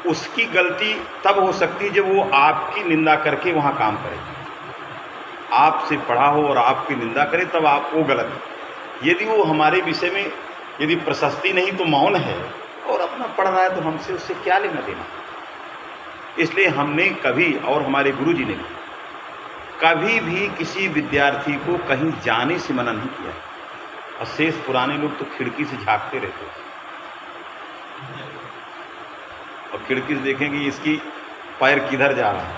[SPEAKER 1] उसकी गलती तब हो सकती है जब वो आपकी निंदा करके वहाँ काम करे। आपसे पढ़ा हो और आपकी निंदा करे तब आप वो गलत है। यदि वो हमारे विषय में यदि प्रशस्ति नहीं तो मौन है और अपना पढ़ रहा है तो हमसे उससे क्या लेना देना। इसलिए हमने कभी, और हमारे गुरु जी ने भी कभी भी किसी विद्यार्थी को कहीं जाने से मना नहीं किया। और शेष पुराने लोग तो खिड़की से झांकते रहते और खिड़की से देखेंगे इसकी पैर किधर जा रहा है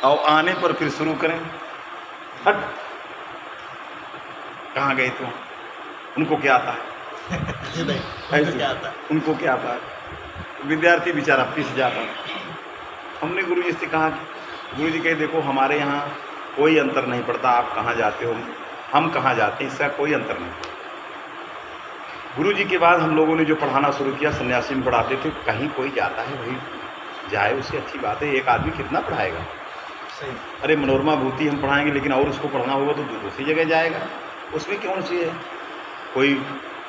[SPEAKER 1] और आने पर फिर शुरू करें, हट कहाँ गए तुम? उनको क्या आता है? उनको क्या आता है? विद्यार्थी बेचारा पिस जाता है। हमने गुरु जी से कहा, गुरु जी कहे देखो हमारे यहाँ कोई अंतर नहीं पड़ता, आप कहाँ जाते हो हम कहाँ जाते हैं, इसका कोई अंतर नहीं। गुरु जी के बाद हम लोगों ने जो पढ़ाना शुरू किया, सन्यासी में पढ़ाते थे। कहीं कोई जाता है वही जाए, उससे अच्छी बात है। एक आदमी कितना पढ़ाएगा?
[SPEAKER 2] सही।
[SPEAKER 1] अरे मनोरमा भूति हम पढ़ाएंगे, लेकिन और उसको पढ़ना होगा तो दूसरी जगह जाएगा, उसमें क्यों सी है? कोई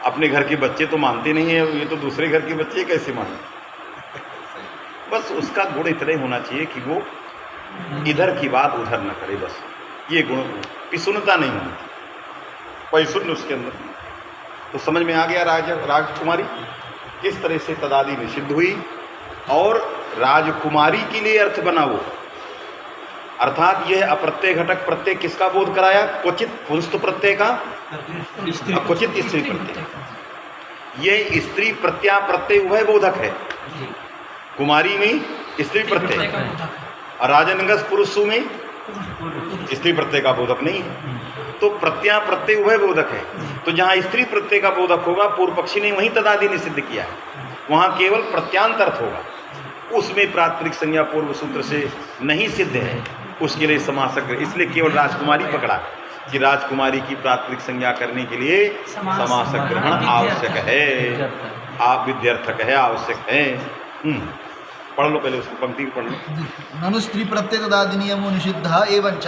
[SPEAKER 1] अपने घर के बच्चे तो मानते नहीं है, ये तो दूसरे घर के बच्चे कैसे माने? बस उसका गुण इतना ही होना चाहिए कि वो इधर की बात उधर न करे, बस ये गुण, पिसुनता नहीं होनी, पैसुन उसके अंदर। तो समझ में आ गया राजकुमारी किस तरह से तदादि निषिद्ध हुई और राजकुमारी के लिए अर्थ बना वो। अर्थात यह अप्रत्यय घटक प्रत्यय किसका बोध कराया? क्वचित पुंस्त प्रत्यय का, क्वचित स्त्री प्रत्यय। ये स्त्री प्रत्या प्रत्यय उभय बोधक है। कुमारी में स्त्री प्रत्यय और राजनगस पुरुषों में स्त्री प्रत्यय का बोधक नहीं है। तो प्रत्या प्रत्यय उभय बोधक है। तो जहाँ स्त्री प्रत्यय का बोधक होगा, पूर्व पक्षी ने वहीं तदादि निषिद्ध किया है, वहाँ केवल प्रत्यांतर्थ होगा। उसमें प्रात्यक्षिक संज्ञा पूर्व सूत्र से नहीं सिद्ध है, उसके लिए समासक, इसलिए केवल राजकुमारी पकड़ा कि राजकुमारी की प्रात्यक्षिक संज्ञा करने के लिए समासक ग्रहण आवश्यक है, आप विद्यार्थक है, आवश्यक है। पढ़ लो पहले उसको, पंक्ति पढ़ लो।
[SPEAKER 2] ननु स्त्री प्रत्यय तदादि नियमो निषिद्धः एवंच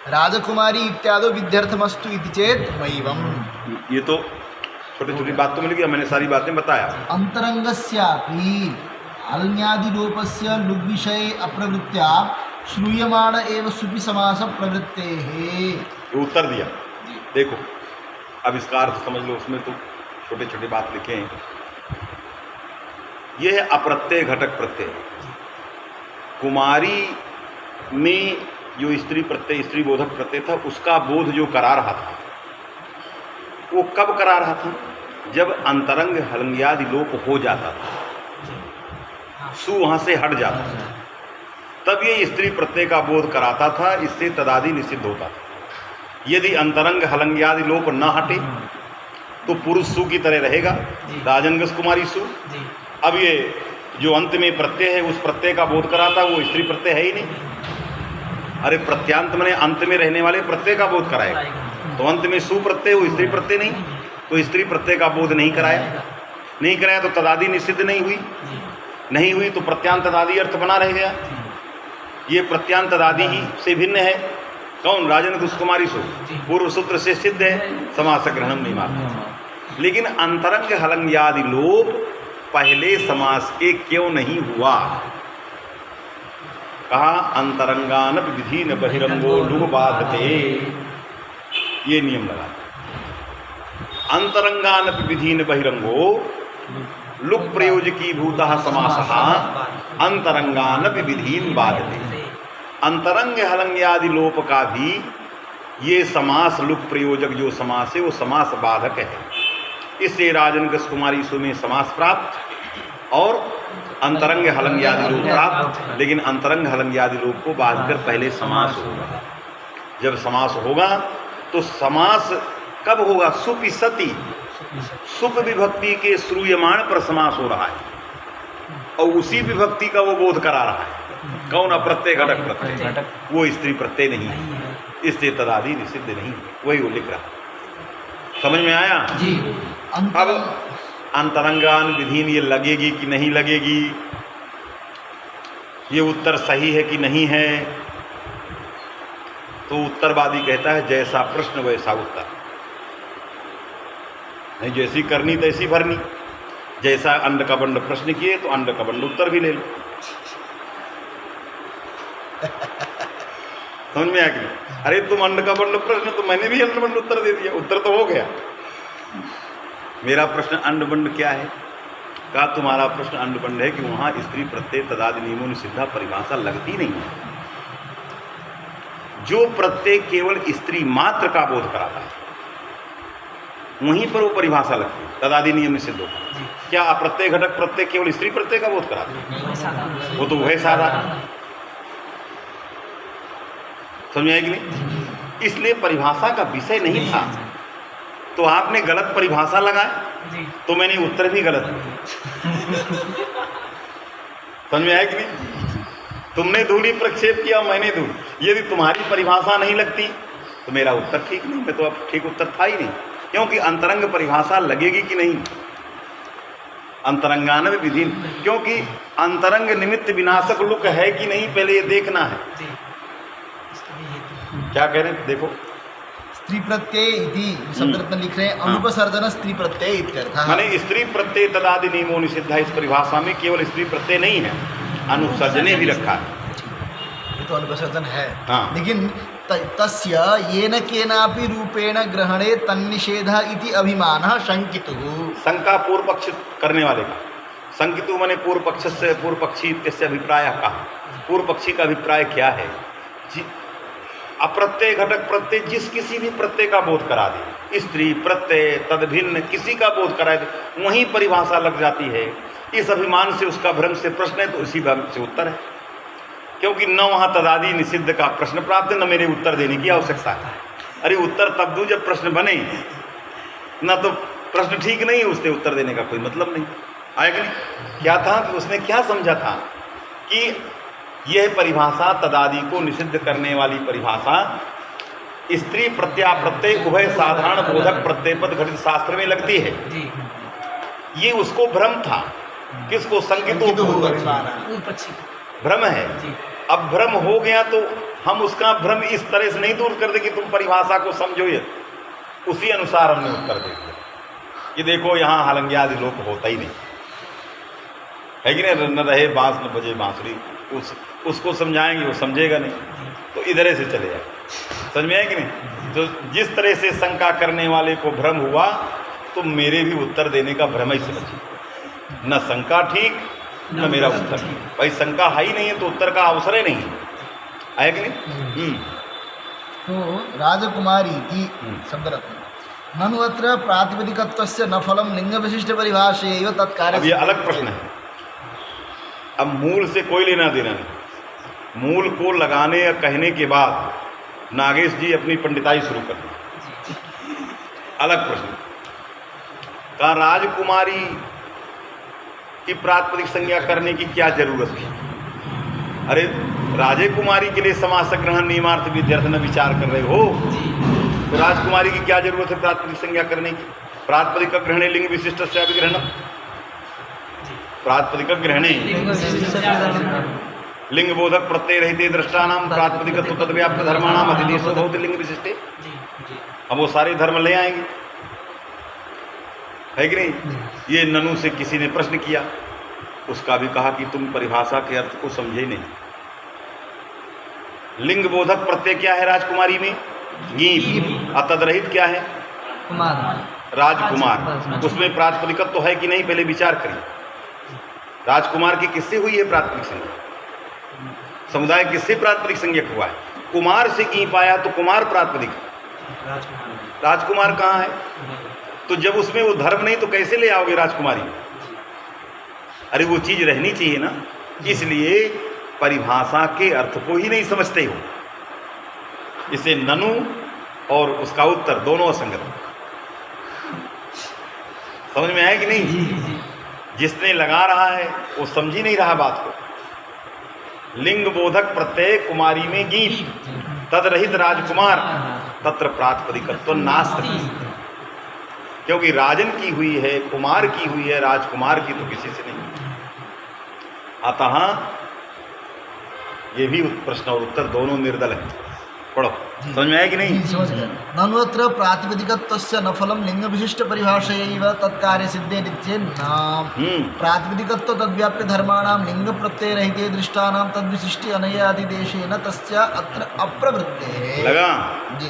[SPEAKER 2] राजकुमारी इत्यादि विद्यार्थमस्तु इति चेत वैवम।
[SPEAKER 1] ये तो छोटी छोटी बात तो मिल गया, मैंने सारी बातें बताया।
[SPEAKER 2] अंतरंगस्यापि हल्न्यादिलोपस्य लुग्विषये अप्रवृत्त्या श्रूयमाण एव सुपि समास प्रवृत्तेः।
[SPEAKER 1] ये उत्तर दिया। देखो अब इसका अर्थ समझ लो, उसमें तो छोटे छोटे बात लिखे हैं। यह है अप्रत्यय घटक प्रत्यय। कुमारी में जो स्त्री प्रत्यय, स्त्री बोधक प्रत्यय था, उसका बोध जो करा रहा था वो कब करा रहा था? जब अंतरंग हलंग्यादि लोप हो जाता था, सु वहां से हट जाता था, तब ये स्त्री प्रत्यय का बोध कराता था। इससे तदादि निषिद्ध होता था। यदि अंतरंग हलंग्यादि लोप न हटे तो पुरुष सु की तरह रहेगा, राजनगस कुमारी सु। अब ये जो अंत में प्रत्यय है, उस प्रत्यय का बोध कराता, वो स्त्री प्रत्यय है ही नहीं। अरे प्रत्यांत में अंत में रहने वाले प्रत्यय का बोध कराएगा, तो अंत में सु प्रत्यय, वो स्त्री प्रत्यय नहीं, तो स्त्री प्रत्यय का बोध नहीं कराया तो तदादि निषिद्ध नहीं हुई तो प्रत्यांत तदादि अर्थ बना रह गया। ये प्रत्यांत तदादि ही से भिन्न है। कौन? राजनगस कुमारी सु, पूर्व सूत्र से सिद्ध है, समास ग्रहणम नहीं मानता। लेकिन अंतरंग हलंग्यादि लोप पहले समास के क्यों नहीं हुआ? कहा अंतरंगान विधीन बहिरंगो लुग बाधते, ये नियम लगा। अंतरंगान विधीन बहिरंगो लुक प्रयोजकी भूतः समासः अंतरंगान विधीन बाधते। अंतरंग हलंग आदि लोप का भी ये समास लुक प्रयोजक जो समास है वो समास बाधक है। इससे राजन गस कुमारी सु में समास प्राप्त और अंतरंग हलंग आदि लोप प्राप्त, लेकिन अंतरंग हलंग आदि लोप को बाध कर पहले समास होगा। जब समास होगा तो समास कब होगा? सुपि सति, सुप विभक्ति के श्रूयमाण पर समास हो रहा है और उसी विभक्ति का वो बोध करा रहा है। कौन? अप्रत्यय घटक प्रत्यय, वो स्त्री प्रत्यय नहीं है, इसलिए तदादि निषिद्ध नहीं, वही वो लिख रहा। समझ में आया
[SPEAKER 2] जी।
[SPEAKER 1] अब अंतरंगान विधीन ये लगेगी कि नहीं लगेगी, ये उत्तर सही है कि नहीं है? तो उत्तरवादी कहता है जैसा प्रश्न वैसा उत्तर, नहीं जैसी करनी तैसी भरनी। जैसा अंड का बंड प्रश्न किए तो अंड का बंड उत्तर भी ले लो। समझ में आ गई? अरे तुम अंड का बंड प्रश्न, तो मैंने भी अंड बंड उत्तर दे दिया, उत्तर तो हो गया। मेरा प्रश्न अंड बंड क्या है? कहा तुम्हारा प्रश्न अंड बंड है कि वहां स्त्री प्रत्यय तदादि नियमों निषिद्धा परिभाषा लगती नहीं है। जो प्रत्यय केवल स्त्री मात्र का बोध कराता है वहीं पर वो परिभाषा लगती है, तदादि नियम निषिद्ध होता है। क्या अप्रत्यय घटक प्रत्यय केवल स्त्री प्रत्यय का बोध कराता है? वो तो वह सारा समझ आएगी नहीं? इसलिए परिभाषा का विषय नहीं था, तो आपने गलत परिभाषा लगाए तो मैंने उत्तर भी गलत समझ में आएगी नहीं? तुमने धूली प्रक्षेप किया, मैंने धूल। यदि तुम्हारी परिभाषा नहीं लगती तो मेरा उत्तर ठीक नहीं, मैं तो अब ठीक उत्तर था ही नहीं, क्योंकि अंतरंग परिभाषा लगेगी कि नहीं? अंतरंगान विधि, क्योंकि अंतरंग निमित्त विनाशक लुक है कि नहीं, पहले ये देखना है। क्या कह रहे हैं? देखो,
[SPEAKER 2] स्त्री प्रत्यय इति शब्द रत्न लिख रहे हैं, अनुपसर्जन स्त्री प्रत्यय इत्यर्थः।
[SPEAKER 1] माने स्त्री प्रत्यय तदादि नियमो निषिद्ध है। इस परिभाषा में केवल स्त्री प्रत्यय नहीं है, अनुसर्जने भी रखा है।
[SPEAKER 2] ये तो अनुपसर्जन है,
[SPEAKER 1] हाँ।
[SPEAKER 2] लेकिन तस्य येन केनापि रूपेण ग्रहणे तन्निषेधः इति अभिमानः शंकितुः।
[SPEAKER 1] शंका पूर्व पक्ष करने वाले का, शंकितु माने पूर्व पक्ष से, पूर्व पक्षी इससे अभिप्राय का, पूर्व पक्षी का अभिप्राय क्या है? अप्रत्यय घटक प्रत्यय जिस किसी भी प्रत्यय का बोध करा दे, स्त्री प्रत्यय तदभिन्न किसी का बोध करा दे, वहीं परिभाषा लग जाती है। इस अभिमान से उसका भ्रम से प्रश्न है, तो इसी भ्रम से उत्तर है, क्योंकि न वहाँ तदादि निषिद्ध का प्रश्न प्राप्त है, न मेरे उत्तर देने की आवश्यकता है। अरे उत्तर तब दूँ जब प्रश्न बने, न तो प्रश्न ठीक नहीं है, उससे उत्तर देने का कोई मतलब नहीं आएगा। नहीं क्या था कि उसने क्या समझा था कि यह परिभाषा तदादि को निषिद्ध करने वाली परिभाषा स्त्री प्रत्याप्रत्यय उभय साधारण बोधक प्रत्यय पद घटित शास्त्र में लगती है। ये उसको भ्रम था। किसको? संकितो भ्रम है। अब भ्रम हो गया तो हम उसका भ्रम इस तरह से नहीं दूर कर दे कि तुम परिभाषा को समझो, ये उसी अनुसार हमने उत्तर दे दिया कि देखो यहाँ हलंग्यादि लोप होता ही नहीं है कि नहीं, न रहे बांस न बजे बांसुरी। उसको समझाएंगे वो समझेगा नहीं, तो इधर से चले जाए। समझ में आए कि नहीं? तो जिस तरह से शंका करने वाले को भ्रम हुआ, तो मेरे भी उत्तर देने का भ्रम ही समझिए। न शंका ठीक न मेरा उत्तर ठीक। भाई शंका है ही नहीं है तो उत्तर का अवसर ही नहीं है कि नहीं?
[SPEAKER 2] तो राजकुमारी की शब्द रत्न ननु अत्र प्रातिपदिकत्वस्य न फलम लिंग विशिष्ट परिभाषेय तत्कार्य।
[SPEAKER 1] अब ये अलग प्रश्न है। अब मूल से कोई लेना देना नहीं। मूल को लगाने या कहने के बाद नागेश जी अपनी पंडिताई शुरू कर दी। अलग प्रश्न का राजकुमारी की प्रातिपदिक संज्ञा करने की क्या जरूरत थी? अरे राजे कुमारी के लिए समास ग्रहण नियमार्थ विद्यार्थ न विचार कर रहे हो, तो राजकुमारी की क्या जरूरत है प्रातिपदिक संज्ञा करने की? प्रातिपदिक ग्रहणे लिंग विशिष्ट से अभिग्रहण, प्रातिपदिक ग्रहणे लिंग बोधक प्रत्यय रहते दृष्टानाम प्रातिपदिक तद्व्याप्त धर्माणाम अधिदेशो भवति लिंग विशिष्टे। अब वो सारे धर्म ले आएंगे, है कि नहीं? ये ननु से किसी ने प्रश्न किया, उसका भी कहा कि तुम परिभाषा के अर्थ को समझे नहीं। लिंग बोधक प्रत्यय क्या है राजकुमारी में? गीप। अतदरहित क्या है?
[SPEAKER 3] कुमार।
[SPEAKER 1] राजकुमार। उसमें प्रातिपदिकत्व तो है कि नहीं, पहले विचार करिए। राजकुमार की किससे हुई है प्रातिपदिक संज्ञा? समुदाय किससे प्रातिपदिक संज्ञक हुआ है? कुमार से गीप आया तो कुमार प्रातिपदिक, राजकुमार कहाँ है? तो जब उसमें वो धर्म नहीं तो कैसे ले आओगे राजकुमारी? अरे वो चीज रहनी चाहिए ना, इसलिए परिभाषा के अर्थ को ही नहीं समझते हो। इसे ननु और उसका उत्तर दोनों असंगत। समझ में आया कि नहीं? जिसने लगा रहा है वो समझ ही नहीं रहा बात को। लिंग बोधक प्रत्यय कुमारी में गीत, तदरहित राजकुमार, तत्र प्रातिपदिकत्व नास्ति। क्योंकि राजन की हुई है, कुमार की हुई है, राजकुमार की तो किसी से नहीं। अतः ये भी प्रश्न और उत्तर दोनों निर्दल है। पढ़ो, समझ में आया कि नहीं?
[SPEAKER 2] समझ गए। नन्वत्र प्रातिपदिकत्वस्य न फलम लिंग विशिष्ट परिभाषयैव तत्कार्य सिद्धे चेत् नाम प्रातिपदिकत्व तद्व्याप्य धर्माणां लिंग प्रत्यय रहिते दृष्टानां तद्विशिष्टि अनयादिदेशेन तस्य अत्र अप्रवृत्तेः
[SPEAKER 1] लगा
[SPEAKER 2] जी।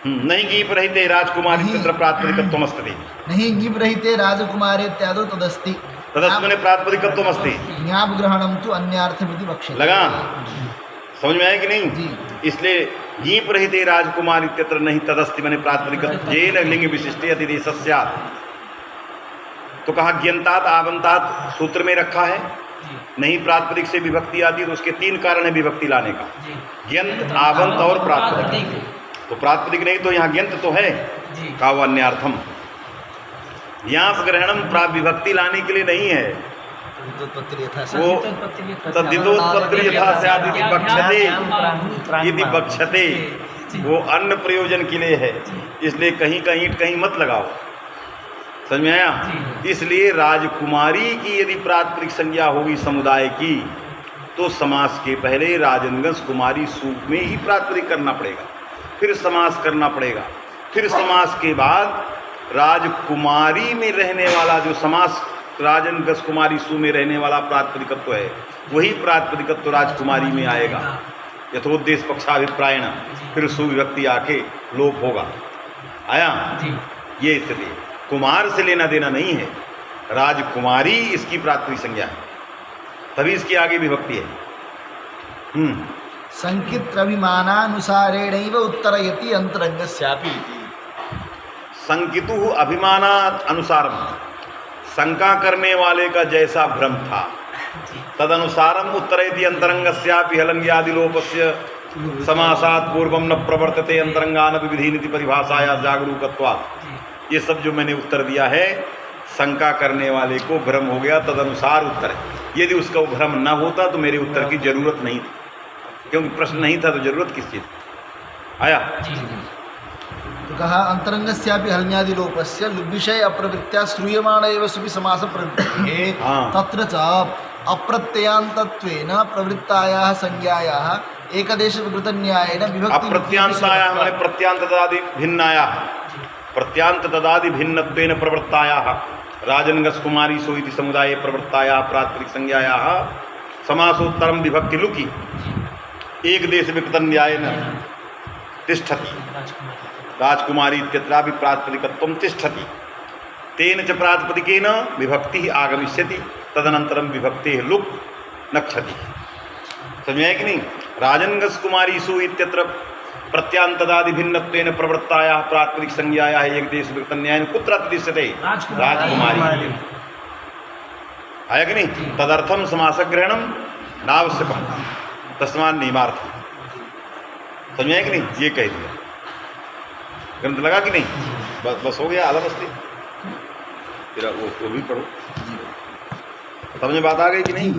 [SPEAKER 1] नहीं गीप रहते राजकुमारी तत्र प्रातिपदिकत्वमस्ति।
[SPEAKER 2] नहीं गीप रहिते राजकुमारे इत्यादौ तदस्ति।
[SPEAKER 1] तदस्मने प्रातिपदिकत्वमस्ति।
[SPEAKER 2] ज्ञाप ग्रहणम तो अन्यार्थमिति वक्ष्यते।
[SPEAKER 1] लगा? समझ में आया कि नहीं?
[SPEAKER 2] जी।
[SPEAKER 1] इसलिए गीप रहते राजकुमार इत्यत्र नहीं तदस्ति मैंने प्रातिपदिकत्व येन लिंग विशिष्टे अतिदेश स्यात्। तो कहा ज्ञंतात आवंतात सूत्र में रखा है। नहीं प्रातिपदिक से विभक्ति आती है तो उसके तीन कारण है विभक्ति लाने का, ज्ञंत, आवंत और प्रातिपदिक। तो प्रातिपदिक नहीं तो यहाँ ज्ञंत तो है, का अन्यार्थम। यहाँ ग्रहणम विभक्ति लाने के लिए नहीं है, वो तद्धितोत्पत्ति यथा स्यात् इति बक्ष्यते, यदि बक्ष्यते वो अन्य प्रयोजन के लिए है। इसलिए कहीं का ईंट कहीं मत लगाओ। समझ में आया? इसलिए राजकुमारी की यदि प्रातिपदिक संज्ञा होगी समुदाय की तो समास के पहले राजनगस कुमारी सूप में ही प्रातिपदिक करना पड़ेगा, फिर समास करना पड़ेगा, फिर समास के बाद राजकुमारी में रहने वाला जो समास राजन गस कुमारी सु में रहने वाला प्रातिपदिकत्व है वही प्रातिपदिकत्व राजकुमारी में आएगा। यथोद्देश पक्षाभिप्रायण, फिर सुविभक्ति आके लोप होगा। आया? ये स्थिति कुमार से लेना देना नहीं है, राजकुमारी इसकी प्रातिपदिक संज्ञा है, तभी इसकी आगे विभक्ति है।
[SPEAKER 2] संकित्राभिमानानुसारेणैव उत्तरयति अंतरंगस्यापि।
[SPEAKER 1] संकितु अभिमानात् अनुसारम, शंका करने वाले का जैसा भ्रम था तदनुसारम उत्तरयति अंतरंगस्यापि हलंग्यादिलोपस्य समासात् पूर्वम न प्रवर्तते अंतरंगान विधिनिति परिभाषाया जागरूकत्वात्। ये सब जो मैंने उत्तर दिया है, शंका करने वाले को भ्रम हो गया तदनुसार उत्तर है। यदि उसका भ्रम न होता तो मेरे उत्तर की जरूरत नहीं थी, क्योंकि प्रश्न नहीं था तो जरूरत किस चीज? आया?
[SPEAKER 2] तो कहा अंतरंगस्यापि हलन्यादिलोपस्य विषय अप्रवृत्त्या श्रूयमाण एव सुपि समास प्रवृत्तिः तत्र च अप्रत्ययान्तत्वेन प्रवृत्तायाः संज्ञायाः एकदेश विकृतन्यायेन विभक्ति
[SPEAKER 1] अप्रत्यांतायाः माने प्रत्यांतदादि भिन्नायाः, प्रत्यांतदादि भिन्नत्वेन प्रवृत्तायाः राजनगस कुमारी सो इति समुदाये प्रवृत्तायाः प्रातिपदिक संज्ञायाः समासोत्तरम विभक्ति लुकी एक देश विकृतन्यायेन तिष्ठति। राजकुमारी इत्यत्रापि प्रातिपदिकत्वं तिष्ठति, तेन च प्रातिपदिकेन विभक्ति आगमिष्यति, तदनन्तरं विभक्तेः लुक् नक्षति। समझ में आया कि नहीं? राजनगस कुमारीषु इत्यत्र प्रत्यांतदादि भिन्नत्वेन प्रवृत्तायाः प्रातिपदिक संज्ञायाः एक देश विकृतन्यायेन कुत्र तिष्ठते? राजकुमारी। आया कि नहीं? तदर्थम समासग्रहणम नावश्यकम तस्मात् नियमार्थम। समझ में आया कि नहीं? ये कह दिया। ग्रंथ लगा कि नहीं? बस हो गया, आधा बस्ती। फिर वो भी पढ़ो। समझ में बात आ गई कि नहीं?